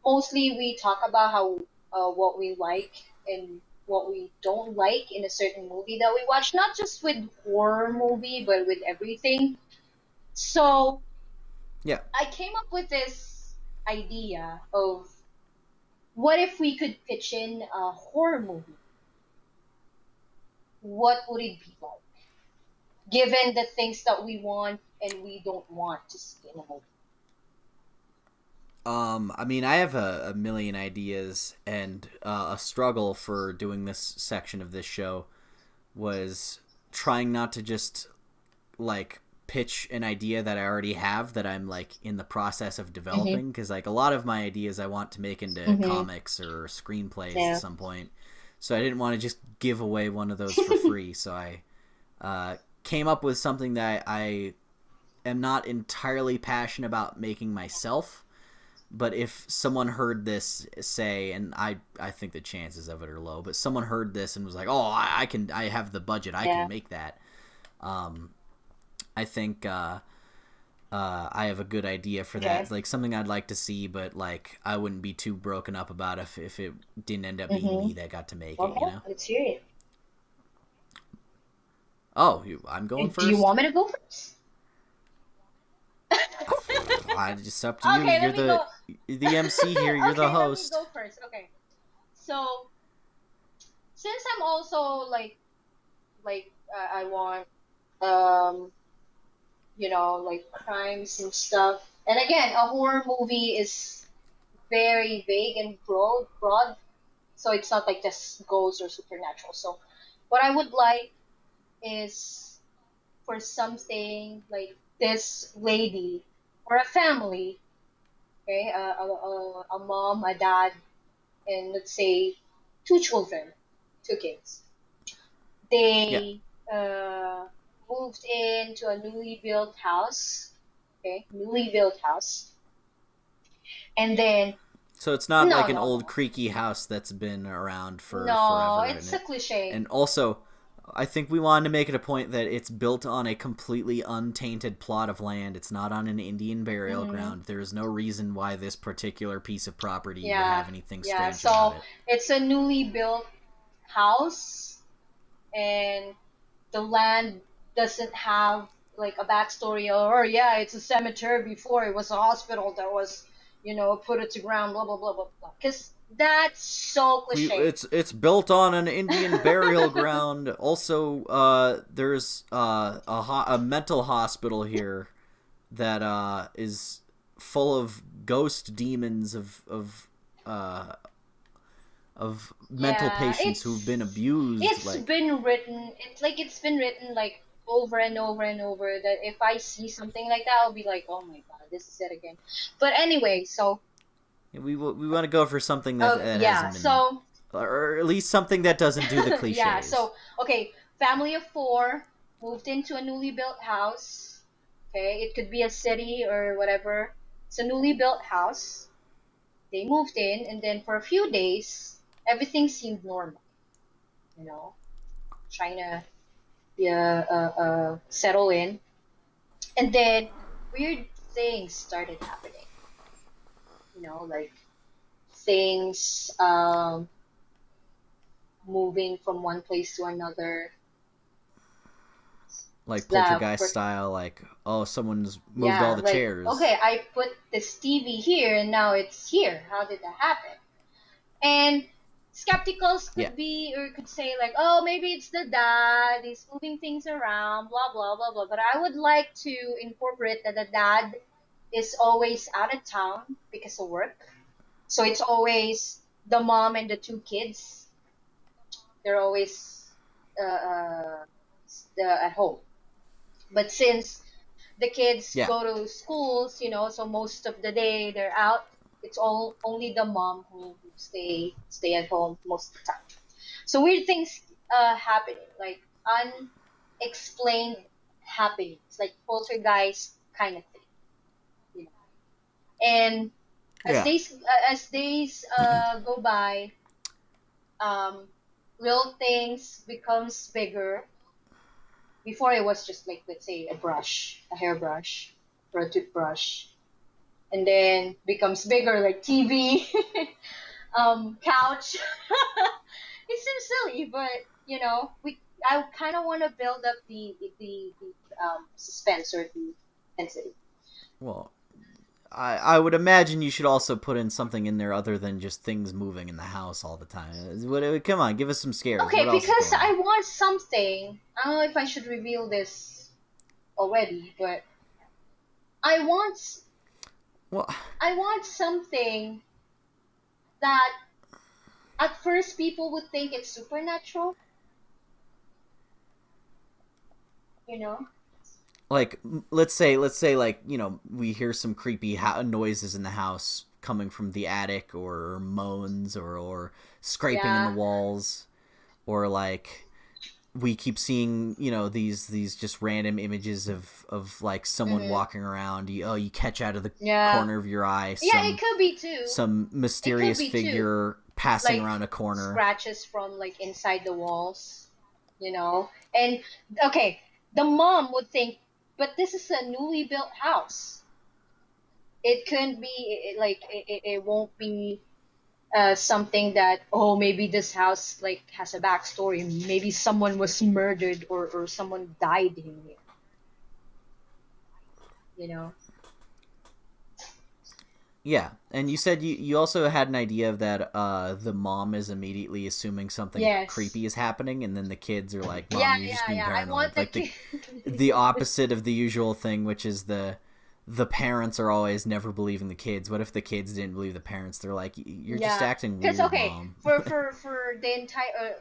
mostly we talk about how what we like and what we don't like in a certain movie that we watch. Not just with horror movie, but with everything. So yeah, I came up with this idea of what if we could pitch in a horror movie? What would it be like? Given the things that we want and we don't want to see in a movie. I mean, I have a million ideas, and a struggle for doing this section of this show was trying not to just, like, pitch an idea that I already have that I'm, like, in the process of developing, because, like, a lot of my ideas I want to make into comics or screenplays at some point, so I didn't want to just give away one of those for free, so I came up with something that I am not entirely passionate about making myself. But if someone heard this say, and I think the chances of it are low, but someone heard this and was like, "Oh, I have the budget, I can make that." I think I have a good idea for that. Like something I'd like to see, but like I wouldn't be too broken up about if it didn't end up being me that got to make it. You know? Let's hear it. Oh, I'm going first. Do you want me to go first? It's just up to you. You're the MC here. You're the host. Let me go first. Okay. So, since I'm also like I want like crimes and stuff. And again, a horror movie is very vague and broad. So it's not like just ghosts or supernatural. So, what I would like is for something like this lady or a family, okay, a mom, a dad, and let's say two children, two kids. They moved into a newly built house, and then. So it's not like an old creaky house that's been around for forever. No, it's a cliche. And also, I think we wanted to make it a point that it's built on a completely untainted plot of land. It's not on an Indian burial ground. There is no reason why this particular piece of property would have anything strange about it. So it's a newly built house, and the land doesn't have like a backstory or it's a cemetery before it was a hospital that was, put it to ground, blah blah blah blah blah. Because that's so cliche. It's built on an Indian burial ground. Also, there's a mental hospital here that is full of ghost demons of of mental Yeah, patients who've been abused. it's Like, been written. It's been written like over and over and over that if I see something like that, I'll be like, oh my god, this is it again. But anyway, so we want to go for something that yeah, hasn't been, so or at least something that doesn't do the yeah, cliches. so okay, family of four moved into a newly built house. Okay, it could be a city or whatever. It's a newly built house. They moved in, and then for a few days, everything seemed normal. You know, trying to yeah, settle in, and then weird things started happening. Like things moving from one place to another. Like The poltergeist style, like, oh, someone's moved all Yeah, the like chairs. okay, I put this TV here and now it's here. How did that happen? And skepticals Yeah. could be or could say like, oh, maybe it's the dad. He's moving things around, blah blah blah blah. But I would like to incorporate that the dad is always out of town because of work. So it's always the mom and the two kids. They're always uh, uh, at home. But since the kids Yeah. go to schools, so most of the day they're out. It's all only the mom who stay at home most of the time. So weird things happening, like unexplained happenings, like poltergeist kind of thing, you know. And Yeah. as days go by, um, little things becomes bigger. Before it was just like, let's say, a brush, a hairbrush, or a toothbrush, and then becomes bigger like TV, couch. It seems silly, but we I kind of want to build up the suspense or the intensity. Well, I would imagine you should also put in something in there other than just things moving in the house all the time. Come on, give us some scares. What Okay, else is because going I on? want something. I don't know if I should reveal this already, but I want Well, I want something that at first people would think it's supernatural, you know? like, let's say, like, we hear some creepy noises in the house coming from the attic, or moans, or scraping in the Yeah. walls, or like we keep seeing, these just random images of like someone Mm-hmm. walking around. You catch out of the Yeah. corner of your eye Yeah, it could be too. some It could mysterious be too. figure passing Like around a corner. scratches from like inside the walls, And okay, the mom would think, but this is a newly built house. It couldn't be like it won't be something that, oh, maybe this house like has a backstory. Maybe someone was murdered or someone died in here, you know. Yeah, and you said you also had an idea of that the mom is immediately assuming something Yes. creepy is happening, and then the kids are like, Yeah, "Mom, you're just yeah, being yeah. I paranoid." want the Like kid. the opposite of the usual thing, which is the parents are always never believing the kids. What if the kids didn't believe the parents? They're like, "You're just Yeah, acting because weird, okay, mom." for the entire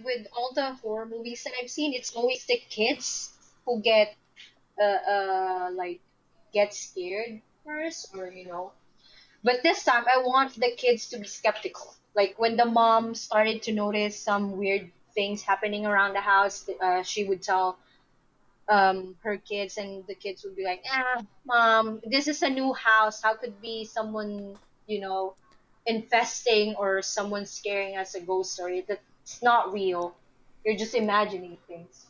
with all the horror movies that I've seen, it's always the kids who like get scared first, or But this time, I want the kids to be skeptical. Like when the mom started to notice some weird things happening around the house, she would tell her kids, and the kids would be like, "Ah, mom, this is a new house. How could be someone, infesting or someone scaring us a ghost story? That's not real. You're just imagining things."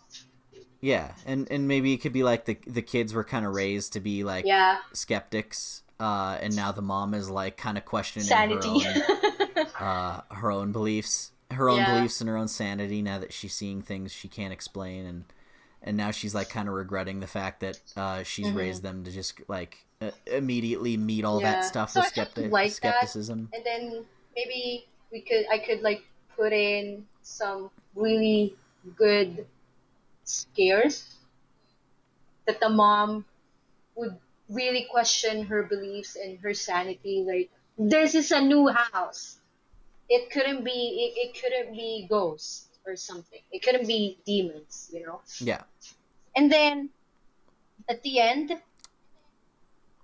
Yeah, and maybe it could be like the kids were kind of raised to be like Yeah, skeptics, and now the mom is like kind of questioning sanity. her own beliefs, her own Yeah. beliefs and her own sanity, now that she's seeing things she can't explain, and now she's like kind of regretting the fact that she's Hmm. raised them to just like immediately meet all that Yeah. stuff So with I kind of like that, skepticism. and then maybe I could like put in some really good scares that the mom would really question her beliefs and her sanity. Like, this is a new house. it couldn't be ghosts or something. It couldn't be demons, you know. Yeah. And then at the end,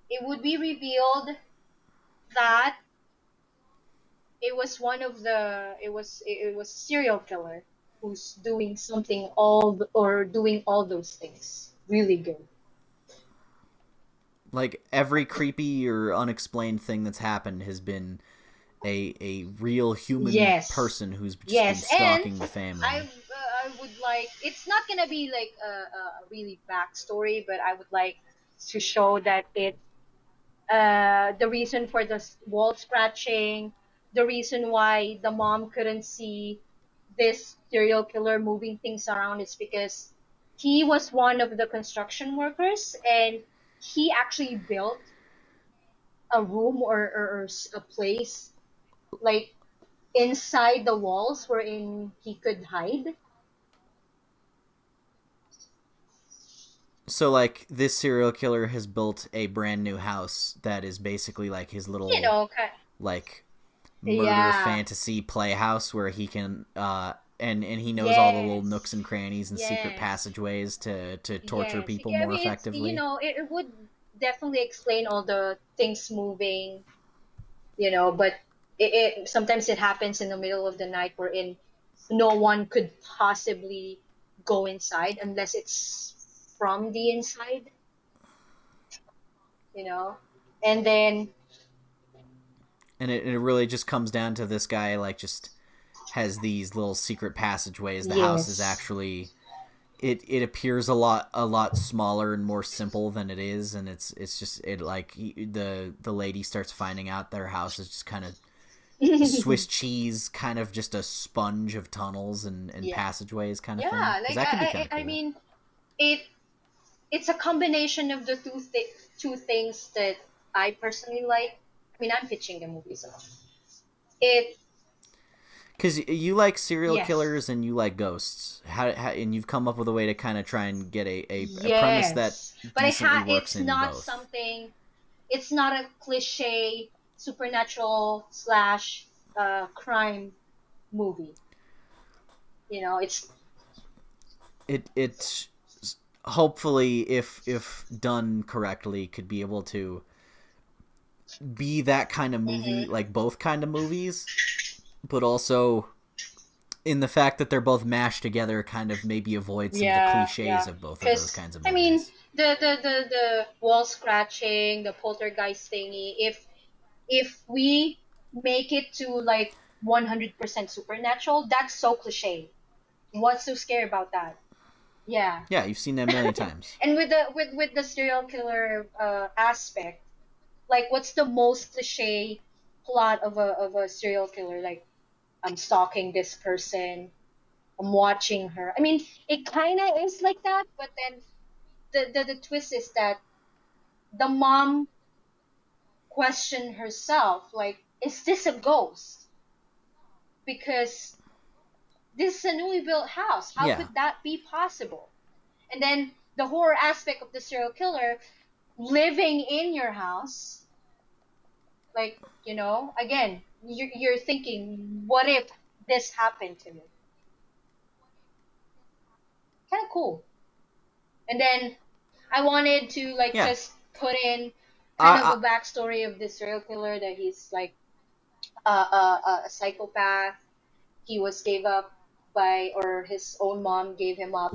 it would be revealed that it was one of the it was serial killer who's doing something or doing all those things really good. Like every creepy or unexplained thing that's happened has been a real human Yes, person who's just been yes, and stalking the family. I would like, it's not gonna be like a really backstory, but I would like to show that it the reason for the wall scratching, the reason why the mom couldn't see this serial killer moving things around is because he was one of the construction workers, and he actually built a room or a place like inside the walls wherein he could hide. So like this serial killer has built a brand new house that is basically like his You little know, like murder yeah, fantasy playhouse where he can and he knows all the little nooks yes, and crannies and secret yes, passageways to torture yes. people Yeah, I more mean, it's, you effectively. know, it would definitely explain all the things moving, you know, but it sometimes it happens in the middle of the night wherein no one could possibly go inside unless it's from the inside, you know. And then And it really just comes down to this guy like just has these little secret passageways. The house is yes, actually it appears a lot smaller and more simple than it is, and it's just it like the lady starts finding out their house is just kind of Swiss cheese, kind of just a sponge of tunnels and yeah, passageways kind of thing, yeah. because Like that could be kind of I cool. mean, it it's a combination of the two things that I personally like. I mean, I'm pitching the movie, so it Because you like serial yes, killers and you like ghosts, and you've come up with a way to kind of try and get a premise that yes, but decently works it's in not both. something. It's not a cliche supernatural slash crime movie. You know, it's It hopefully, if done correctly, could be able to be that kind of movie, mhm, like both kind of movies, but also in the fact that they're both mashed together, kind of maybe avoid some of the yeah, cliches yeah. of both of those Because kinds of I mean, movies. the wall scratching, the poltergeist thingy. If we make it to like 100% supernatural, that's so cliche. What's so scary about that? Yeah. Yeah, you've seen that a million times. And with the serial killer aspect, like what's the most cliche plot of a serial killer? Like, I'm stalking this person, I'm watching her. I mean, it kind of is like that, but then the twist is that the mom questioned herself, like, is this a ghost? Because this is a newly built house. How Yeah, could that be possible? And then the horror aspect of the serial killer living in your house, like, you know, again, you're thinking, what if this happened to me? Kind of cool. And then I wanted to like yeah. just put in kind of I a backstory of this serial killer, that he's like a psychopath. He was gave up by, or his own mom gave him up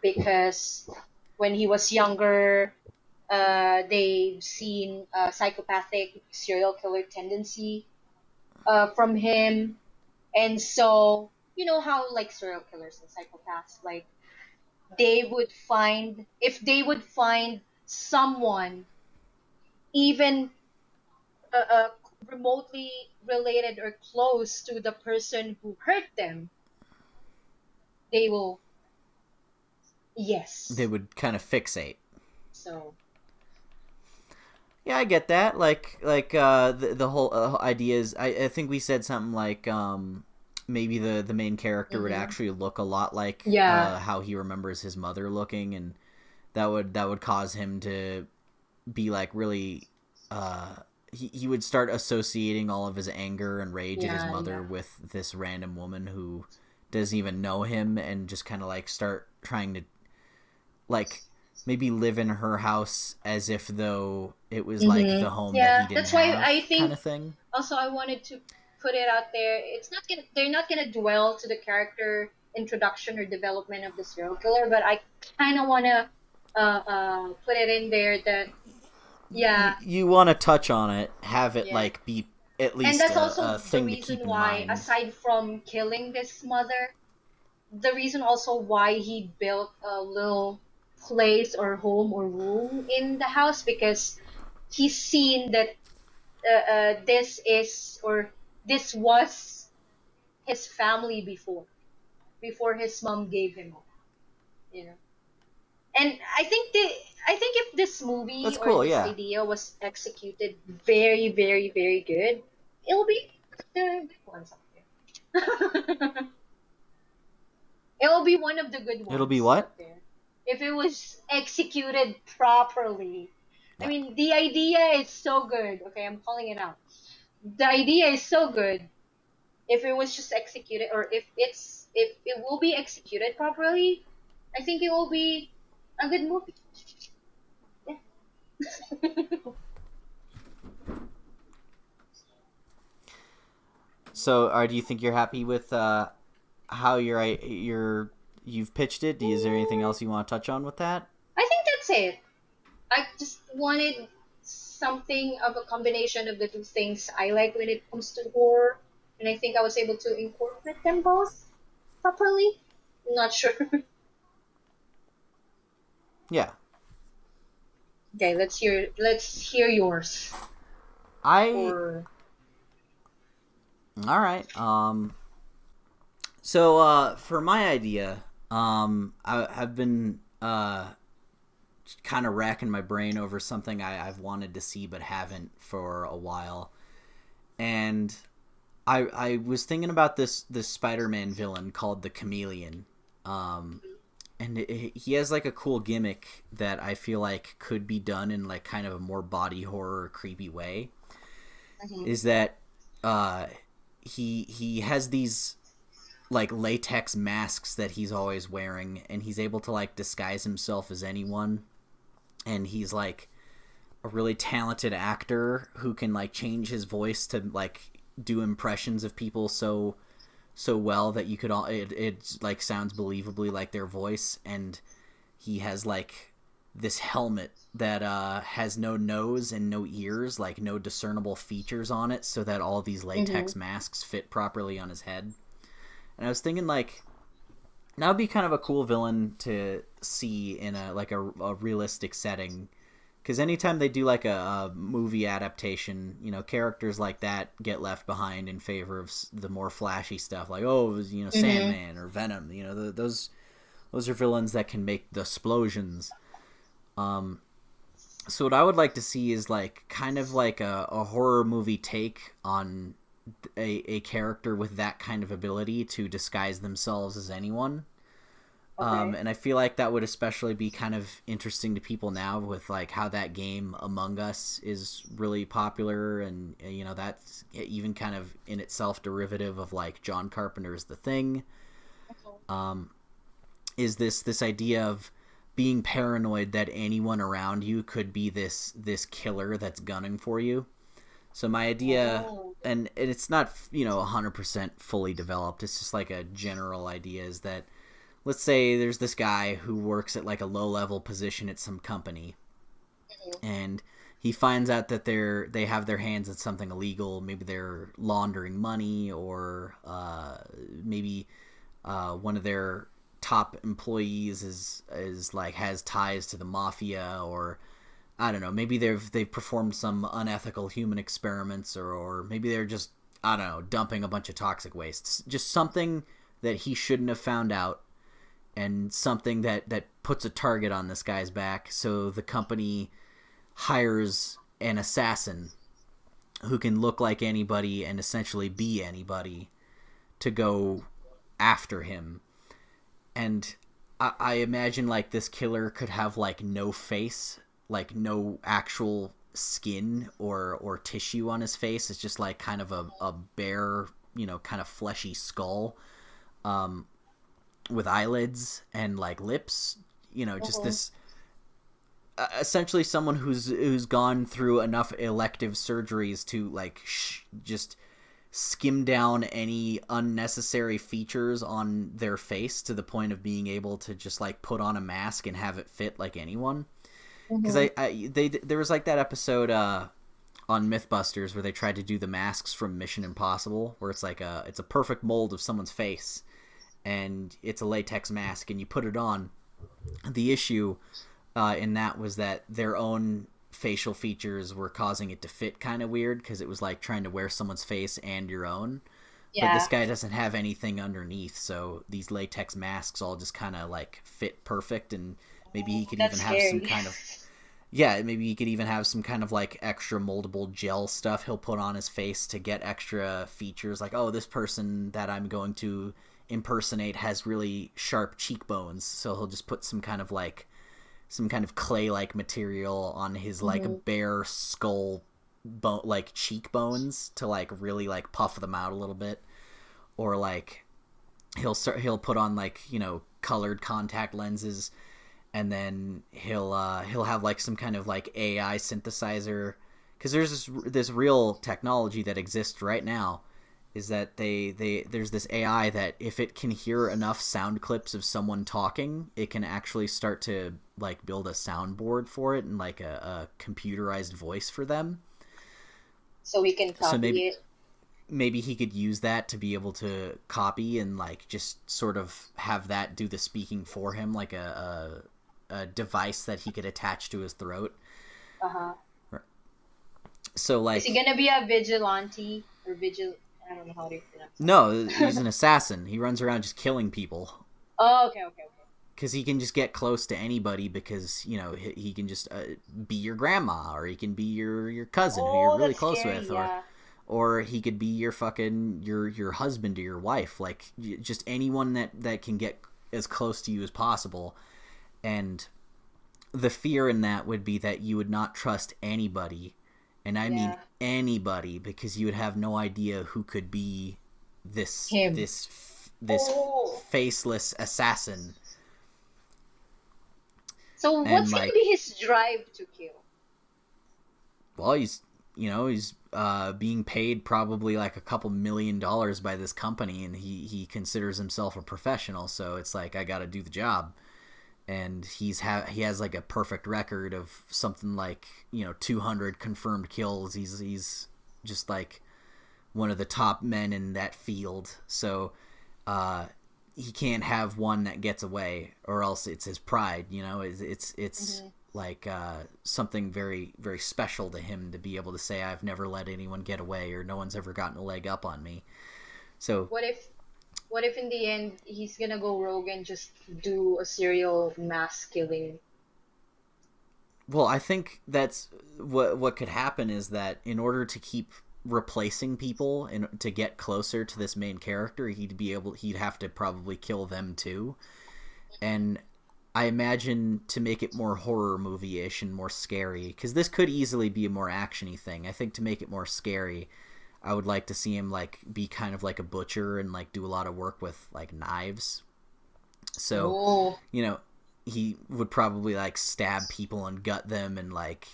because when he was younger, they've seen a psychopathic serial killer tendency from him. And so, you know how like serial killers and psychopaths, like they would find, if they would find someone even uh, remotely related or close to the person who hurt them, they will, they yes. would kind of fixate. So, Yeah, I get that. The whole idea is, I think we said something like maybe the main character would mm-hmm. actually look a lot like Yeah, how he remembers his mother looking, and that would cause him to be like really he would start associating all of his anger and rage at his Yeah, mother yeah. with this random woman who doesn't even know him, and just kind of like start trying to like maybe live in her house as if though it was like the home that he Yeah, didn't that's why I have, kind think of thing. also I wanted to put it out there. It's not gonna they're not gonna dwell to the character introduction or development of the serial killer, but I kind of wanna put it in there that yeah, You want to touch on it, have it yeah. like be at And least that's a also the thing to reason keep in why, mind. aside from killing this mother, the reason also why he built a little place or home or room in the house, because he's seen that this is or this was his family before his mom gave him up, you know. And I think if this movie That's or cool, this yeah. idea was executed very very very good, it'll be the good ones up there. It will be one of the good It'll be ones what? up there if it was executed properly. I Yeah. mean, the idea is so good. Okay, I'm calling it out. The idea is so good. If it was just executed, or if it will be executed properly, I think it will be a good movie. Yeah. So, do you think you're happy with how you've pitched it? Is there anything else you want to touch on with that? I think that's it. I just wanted something of a combination of the two things I like when it comes to horror, and I think I was able to incorporate them both properly. I'm not sure. Yeah. Okay, let's hear yours. I Or All right. So for my idea, I've been kind of racking my brain over something I've wanted to see but haven't for a while, and I was thinking about this Spider-Man villain called the Chameleon. And he has like a cool gimmick that I feel like could be done in like kind of a more body horror creepy way. mhm, Is that uh, he has these like latex masks that he's always wearing, and he's able to like disguise himself as anyone, and he's like a really talented actor who can like change his voice to like do impressions of people so well that you could all it like sounds believably like their voice. And he has like this helmet that has no nose and no ears, like no discernible features on it, so that all these mhm, latex masks fit properly on his head. And I was thinking like that would be kind of a cool villain to see in a realistic setting, because anytime they do like a movie adaptation, characters like that get left behind in favor of the more flashy stuff, like oh, it was, mhm. Sandman or Venom. Those are villains that can make the explosions. Um, so what I would like to see is like kind of like a horror movie take on a character with that kind of ability to disguise themselves as anyone. Okay. And I feel like that would especially be kind of interesting to people now with like how that game Among Us is really popular, and that's even kind of in itself derivative of like John Carpenter's The Thing. Mhm. Um, is this idea of being paranoid that anyone around you could be this killer that's gunning for you. So my idea, Oh. and it's not 100% fully developed. It's just like a general idea, is that let's say there's this guy who works at like a low level position at some company, Mhm. and he finds out that they have their hands in something illegal. Maybe they're laundering money, or maybe one of their top employees is like has ties to the mafia, or I don't know, maybe they've performed some unethical human experiments, or maybe they're just, I don't know, dumping a bunch of toxic wastes. Just something that he shouldn't have found out, and something that puts a target on this guy's back. So the company hires an assassin who can look like anybody and essentially be anybody to go after him. And I imagine like this killer could have like no face, like no actual skin or tissue on his face. It's just like kind of a bare, kind of fleshy skull, with eyelids and like lips. Just this essentially someone who's gone through enough elective surgeries to like just skim down any unnecessary features on their face to the point of being able to just like put on a mask and have it fit like anyone. Because there was like that episode on Mythbusters where they tried to do the masks from Mission Impossible, where it's like it's a perfect mold of someone's face, and it's a latex mask, and you put it on. The issue in that was that their own facial features were causing it to fit kind of weird, because it was like trying to wear someone's face and your own. Yeah. But this guy doesn't have anything underneath, so these latex masks all just kind of like fit perfect, and maybe he could even have some kind of maybe he could even have some kind of like extra moldable gel stuff he'll put on his face to get extra features, like, oh, this person that I'm going to impersonate has really sharp cheekbones, so he'll just put some kind of clay-like material on his like bare skull like cheekbones to like really like puff them out a little bit, or like he'll put on like colored contact lenses, and then he'll have like some kind of like AI synthesizer, because there's this real technology that exists right now, is that there's this AI that if it can hear enough sound clips of someone talking, it can actually start to like build a soundboard for it and like a computerized voice for them. So we can copy it. Maybe he could use that to be able to copy and like just sort of have that do the speaking for him, like a device that he could attach to his throat. So like, is he gonna be a vigilante or I don't know how to pronounce it. No, he's an assassin. He runs around just killing people. Oh, okay. Because he can just get close to anybody, because he can just be your grandma, or he can be your cousin who you're really close with, or he could be your fucking your husband or your wife, like just anyone that can get as close to you as possible. And the fear in that would be that you would not trust anybody, and I mean anybody, because you would have no idea who could be this faceless assassin. So what's gonna be his drive to kill? Well, he's being paid probably like a couple $1 million by this company, and he considers himself a professional, so it's like, I gotta do the job. And he has like a perfect record of something like 200 confirmed kills. He's just like one of the top men in that field, so he can't have one that gets away, or else it's his pride. It's like something very, very special to him to be able to say, I've never let anyone get away, or no one's ever gotten a leg up on me. So what if in the end he's gonna go rogue and just do a serial mass killing? Well, I think that's what could happen, is that in order to keep replacing people and to get closer to this main character, he'd have to probably kill them too. And I imagine, to make it more horror movie-ish and more scary, because this could easily be a more actiony thing, I think to make it more scary, I would like to see him like be kind of like a butcher and like do a lot of work with like knives. So he would probably like stab people and gut them and like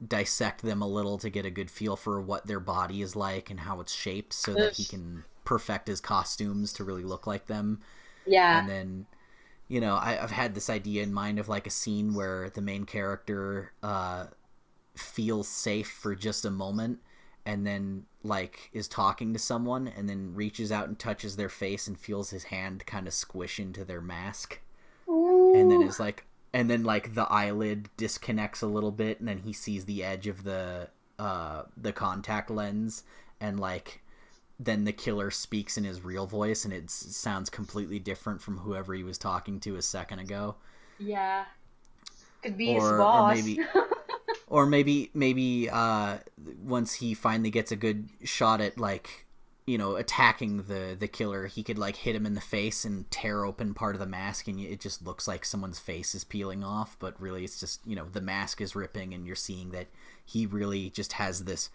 dissect them a little to get a good feel for what their body is like and how it's shaped, so that he can perfect his costumes to really look like them. Yeah. And then I've had this idea in mind of like a scene where the main character feels safe for just a moment, and then like is talking to someone, and then reaches out and touches their face and feels his hand kind of squish into their mask. Ooh. And then is like, and then like the eyelid disconnects a little bit, and then he sees the edge of the contact lens, and like then the killer speaks in his real voice, and it sounds completely different from whoever he was talking to a second ago. Yeah, could be his boss. Or maybe once he finally gets a good shot at like attacking the killer, he could like hit him in the face and tear open part of the mask, and it just looks like someone's face is peeling off, but really it's just the mask is ripping, and you're seeing that he really just has this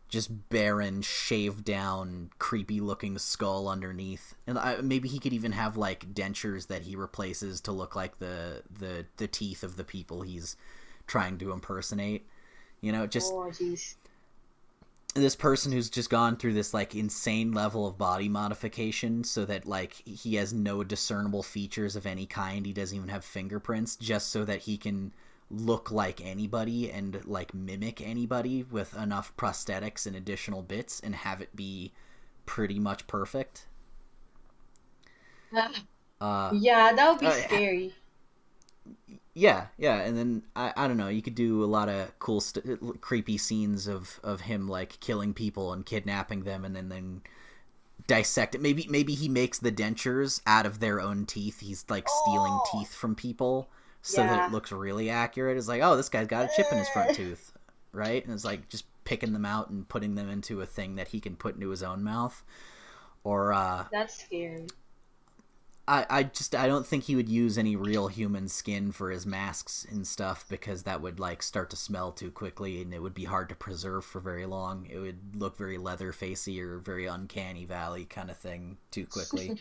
just barren, shaved down, creepy looking skull underneath, and maybe he could even have like dentures that he replaces to look like the teeth of the people he's trying to impersonate. Just Oh, jeez. this person who's just gone through this like insane level of body modification so that like he has no discernible features of any kind. He doesn't even have fingerprints, just so that he can look like anybody and like mimic anybody with enough prosthetics and additional bits and have it be pretty much perfect. Yeah, that would be Uh, scary. Yeah, and then I don't know. You could do a lot of cool, creepy scenes of him like killing people and kidnapping them, and then dissect it. Maybe he makes the dentures out of their own teeth. He's like stealing Oh, teeth from people so that it yeah. looks really accurate. It's like, oh, this guy's got a chip in his front tooth, right? And it's like just picking them out and putting them into a thing that he can put into his own mouth. Or That's scary. I don't think he would use any real human skin for his masks and stuff, because that would like start to smell too quickly and it would be hard to preserve for very long. It would look very Leatherfacey or very Uncanny Valley kind of thing too quickly.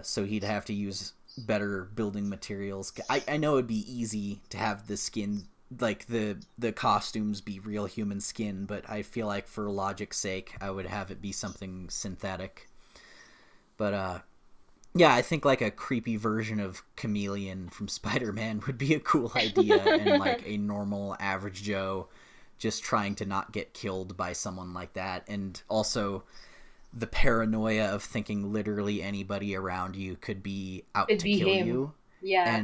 So he'd have to use better building materials. I know it'd be easy to have the skin, like the costumes be real human skin, but I feel like for logic's sake I would have it be something synthetic. But yeah, I think like a creepy version of Chameleon from Spider-Man would be a cool idea, and like a normal average Joe just trying to not get killed by someone like that. And also the paranoia of thinking literally anybody around you could be out It'd to be kill him. you. Yeah.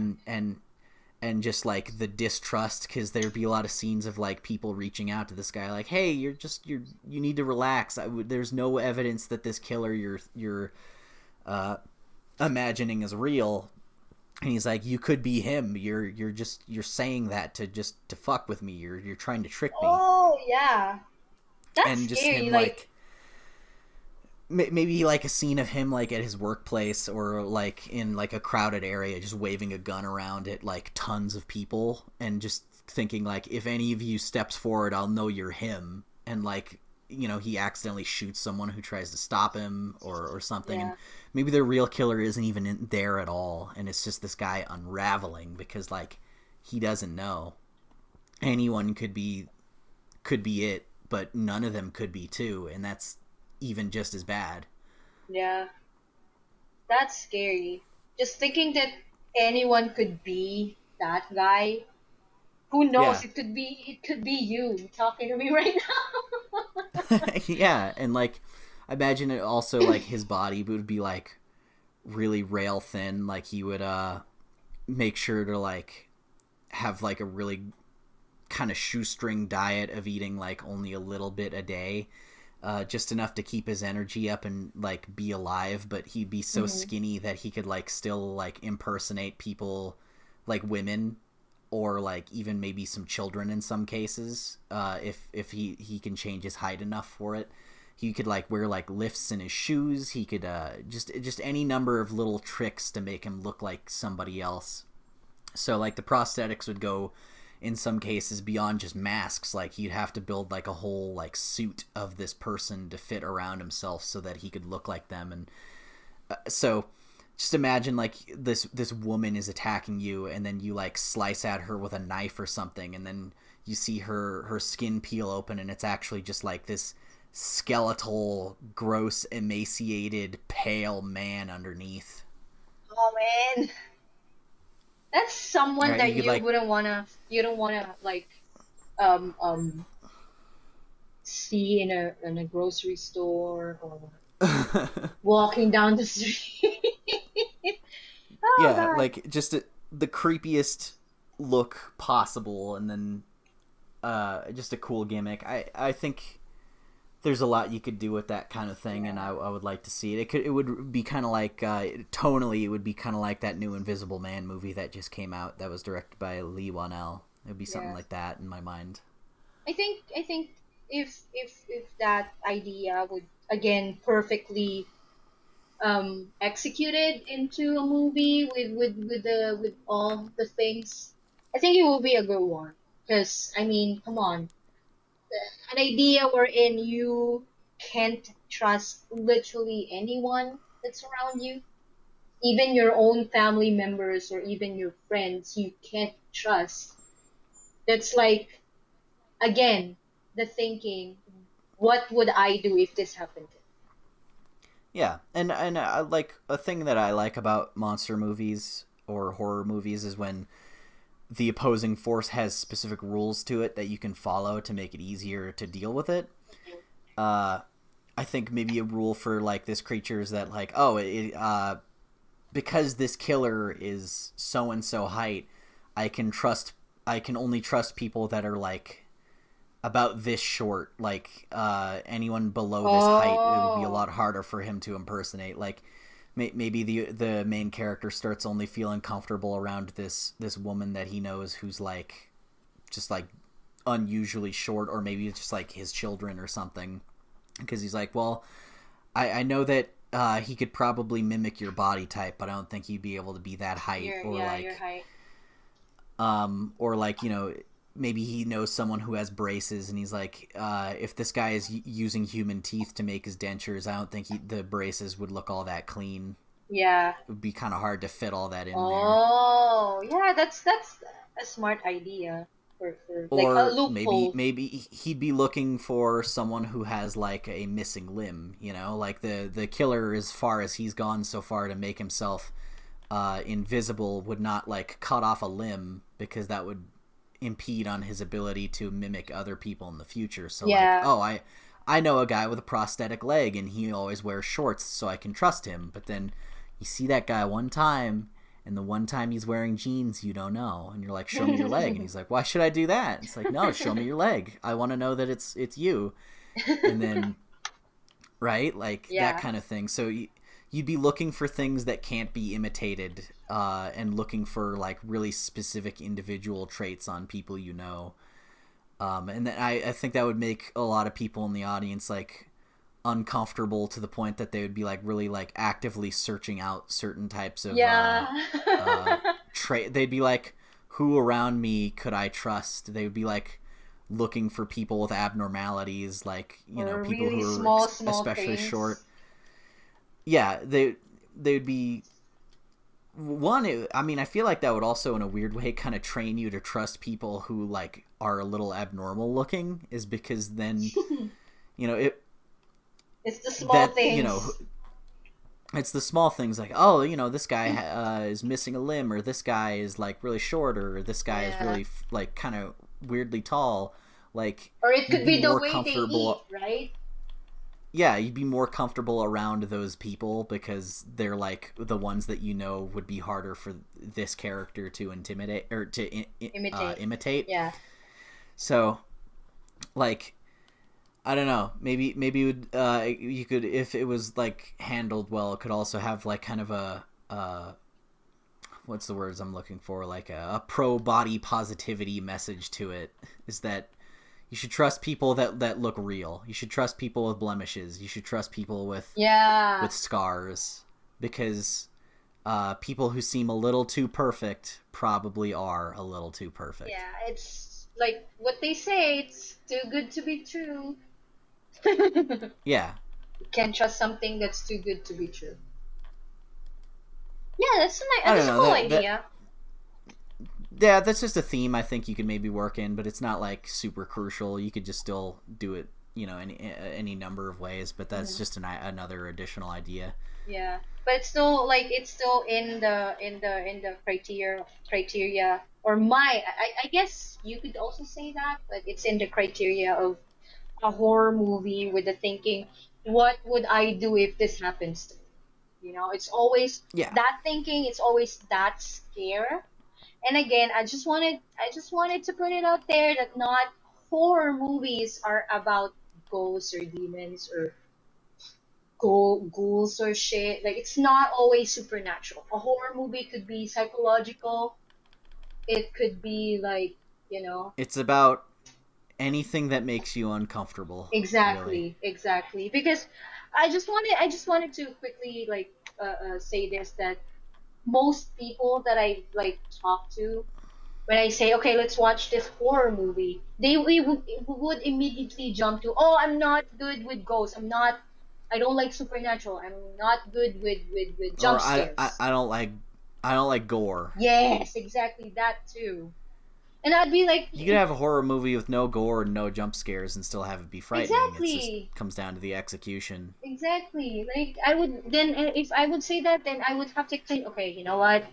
And just like the distrust, because there'd be a lot of scenes of like people reaching out to this guy like, hey, you need to relax. There's no evidence that this killer you're imagining is real. And he's like, you could be him. You're saying that to fuck with me. You're trying to trick me. Oh, yeah. That's And just scary. him like maybe like a scene of him like at his workplace or like in like a crowded area just waving a gun around at like tons of people and just thinking like, if any of you steps forward, I'll know you're him. And like, he accidentally shoots someone who tries to stop him or something. And Yeah. maybe the real killer isn't even there at all, and it's just this guy unraveling because like he doesn't know. Anyone could be it, but none of them could be too, and that's even just as bad. Yeah. That's scary. Just thinking that anyone could be that guy. Who Yeah. knows? It could be you talking to me right Yeah, and like I imagine it also like his body would be like really rail thin. Like he would make sure to like have like a really kind of shoestring diet of eating like only a little bit a day, just enough to keep his energy up and like be alive. But he'd be so now. skinny that he could like still like impersonate people, like women, or like even maybe some children in some cases. If he can change his height enough for it, he could like wear like lifts in his shoes. He could just any number of little tricks to make him look like somebody else. So like the prosthetics would go in some cases beyond just masks. Like he'd have to build like a whole like suit of this person to fit around himself so that he could look like them. And so just imagine like this woman is attacking you, and then you like slice at her with a knife or something, and then you see her skin peel open, and it's actually just like this skeletal, gross, emaciated, pale man underneath. Oh man, that's All someone right, you that could you like wouldn't wanna. You don't wanna like um um see in a grocery store or walking down the street. Oh yeah, god. like just the creepiest look possible, and then just a cool gimmick. I think there's a lot you could do with that kind of thing, and Yeah. I would like to see it. It would be kind of like tonally, it would be kind of like that new Invisible Man movie that just came out that was directed by Lee Wanell. It would be something Yeah. like that in my mind. I think if that idea would again perfectly executed into a movie with all the things, I think it will be a good one. Because I mean, come on, an idea wherein you can't trust literally anyone that's around you, even your own family members or even your friends, you can't trust. That's like, again, the thinking, what would I do if this happened to Yeah, and like a thing that I like about monster movies or horror movies is when the opposing force has specific rules to it that you can follow to make it easier to deal with it. me? Uh, I think maybe a rule for like this creature is that like, oh, because this killer is so and so height, I can trust. I can only trust people that are like about this short. Like anyone below this height, it would be a Oh, lot harder for him to impersonate. Like maybe the main character starts only feeling comfortable around this woman that he knows who's like just like unusually short, or maybe it's just like his children or something, because he's like, well, I know that he could probably mimic your body type, but I don't think he'd be able to be that height, your height. or like, you know, maybe he knows someone who has braces, and he's like, if this guy is using human teeth to make his dentures, I don't think the braces would look all that clean. Yeah. It would be kind of hard to fit all that in there. Oh, yeah, that's a smart idea for like a Or loophole. maybe he'd be looking for someone who has like a missing limb, you know, like the killer, as far as he's gone so far to make himself invisible, would not like cut off a limb because that would impede on his ability to mimic other people in the future. So like, Yeah. oh, I know a guy with a prosthetic leg and he always wears shorts, so I can trust him. But then you see that guy one time, and the one time he's wearing jeans, you don't know, and you're like, show me your leg, and he's like, why should I do that? It's like, no, show me your leg, I want to know that it's you. And then, right, like that Yeah. kind of thing. So you'd be looking for things that can't be imitated, and looking for like really specific individual traits on people, you know. And then I think that would make a lot of people in the audience like uncomfortable, to the point that they would be like really like actively searching out certain types of Yeah. trait. They'd be like, who around me could I trust? They would be like looking for people with abnormalities, like, you know, Or people really who are small especially short. things. Yeah, they would be one. I mean, I feel like that would also in a weird way kind of train you to trust people who like are a little abnormal looking, is because then, you know, it It's the small that, you know, things. it's the small things like, oh, you know, this guy is missing a limb, or this guy is like really short, or this guy is Yeah. really like kind of weirdly tall. Like Or it you'd could be be the more way they eat, comfortable. right? Yeah, you'd be more comfortable around those people because they're like the ones that, you know, would be harder for this character to intimidate or to Imitate. imitate. Yeah. So like, I don't know. Maybe it would, you could, if it was like handled well, it could also have like kind of a what's the words I'm looking for? Like a pro body positivity message to it. Is that you should trust people that look real. You should trust people with blemishes. You should trust people Yeah. with scars, because people who seem a little too perfect probably are a little too perfect. Yeah. It's like what they say, it's too good to be true. You Yeah, can't trust something that's too good to be true. Yeah, I don't that's a know cool that idea. yeah, that's just a theme I think you could maybe work in, but it's not like super crucial. You could just still do it, you know, any number of ways. But that's Mhm. just another additional idea. Yeah, but it's still like it's still in the criteria, or I guess you could also say that, but it's in the criteria of a horror movie with the thinking, what would I do if this happens to me? It's always Yeah, that thinking, it's always that scare. And again, I just wanted to put it out there that not horror movies are about ghosts or demons or ghouls or shit. Like it's not always supernatural. A horror movie could be psychological. It could be like, you know, it's about anything that makes you uncomfortable, really. Exactly. Because I just wanted to quickly like say this that most people that I like talk to when I say, okay, let's watch this horror movie, would immediately jump to, oh, I'm not good with ghosts. I don't like supernatural. I'm not good with Or jump scares. I don't like gore. Yes, exactly that too. And I'd be like, You could have a horror movie with no gore and no jump scares and still have it be frightening. It just exactly, comes down to the execution. exactly. Like I would then, if I would say that, then I would have to explain. Okay, you know what?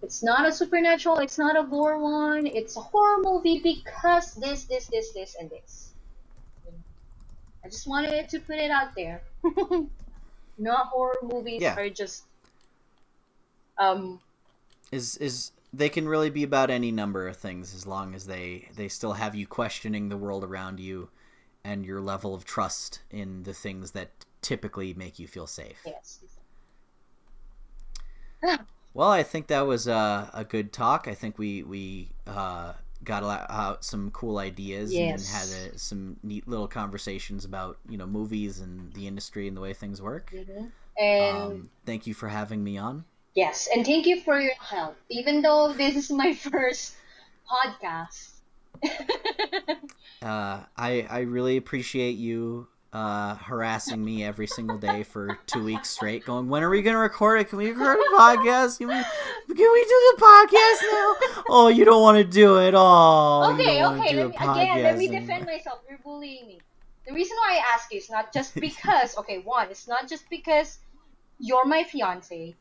It's not a supernatural. It's not a gore one. It's a horror movie because this, and this. I just wanted to put it out there. Not horror movies Yeah, are just um is they can really be about any number of things as long as they still have you questioning the world around you and your level of trust in the things that typically make you feel safe. yes. Well, I think that was a good talk. I think we got some cool ideas and had Yes. some neat little conversations about movies and the industry and the way things work. And Thank you for having me on. yes, and thank you for your help. Even though this is my first podcast. I really appreciate you harassing me every single day for 2 weeks straight, going, when are we gonna record it? Can we record a podcast? Can we do the podcast now? Oh, you don't want to do it. Oh, you don't Okay, want to okay, do a let me podcast defend anymore. myself. You're bullying me. The reason why I ask you is not just because, okay, one, it's not just because you're my fiance.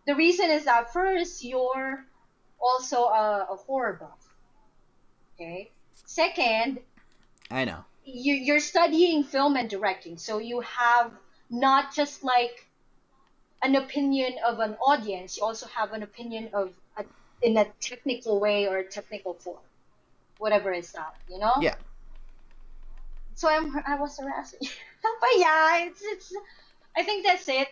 The reason is that first, you're also a horror buff, okay? Second, I know. you're studying film and directing, so you have not just like an opinion of an audience, you also have an opinion of in a technical way or technical form, whatever is that, you know? Yeah. So I was harassing you. But yeah, it's I think that's it.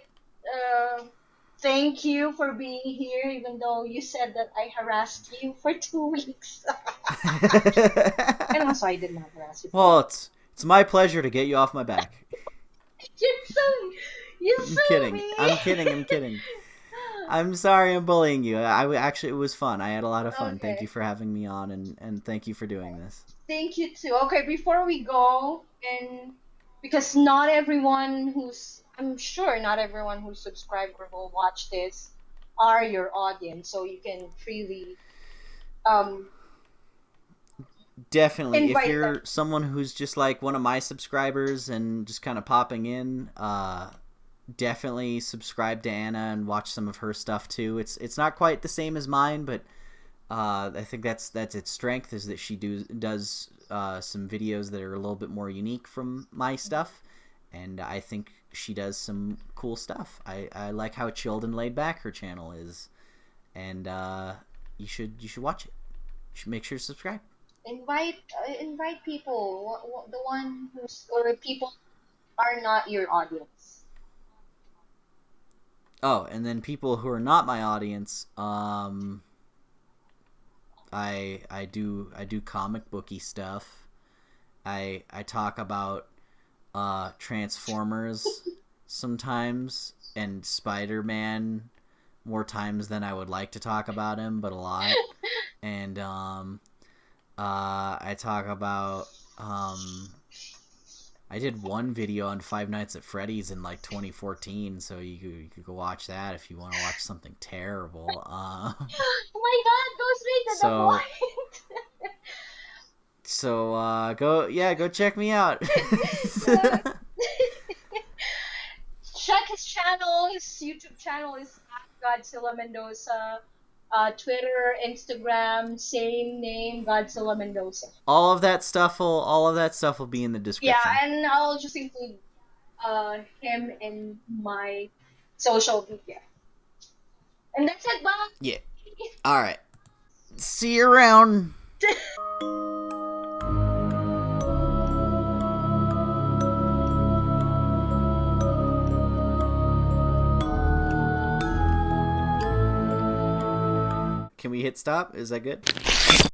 Thank you for being here, even though you said that I harassed you for 2 weeks. And also, I did not harass you. Well, it's my pleasure to get you off my back. You're I'm so kidding. mean. I'm kidding. I'm sorry I'm bullying you. Actually, it was fun. I had a lot of fun. Thank you Okay. for having me on, and thank you for doing this. Thank you too. Okay, before we go, and because not everyone I'm sure not everyone who's subscribed or will watch this are your audience, so you can freely um Definitely. If invite them. you're someone who's just like one of my subscribers and just kind of popping in, definitely subscribe to Anna and watch some of her stuff too. It's not quite the same as mine, but I think that's its strength, is that she does some videos that are a little bit more unique from my stuff, and I think she does some cool stuff. I like how chilled and laid back her channel is, and you should watch it. You should make sure to subscribe. Invite people, the one who's or people are not your audience. Oh, and then people who are not my audience, I do comic booky stuff. I talk about Transformers sometimes, and Spider-Man more times than I would like to talk about him, but a lot. And I talk about I did one video on Five Nights at Freddy's in like 2014, so you could go watch that if you want to watch something terrible. Oh my God, go straight to the So point. go check me out. Check his channel. His YouTube channel is at Godzilla Mendoza. Twitter, Instagram, same name, Godzilla Mendoza. all of that stuff will be in the Yeah, description. and I'll just include him in my social media. And that's it, bye. Yeah. All right. See you around. Can we hit stop? Is that good?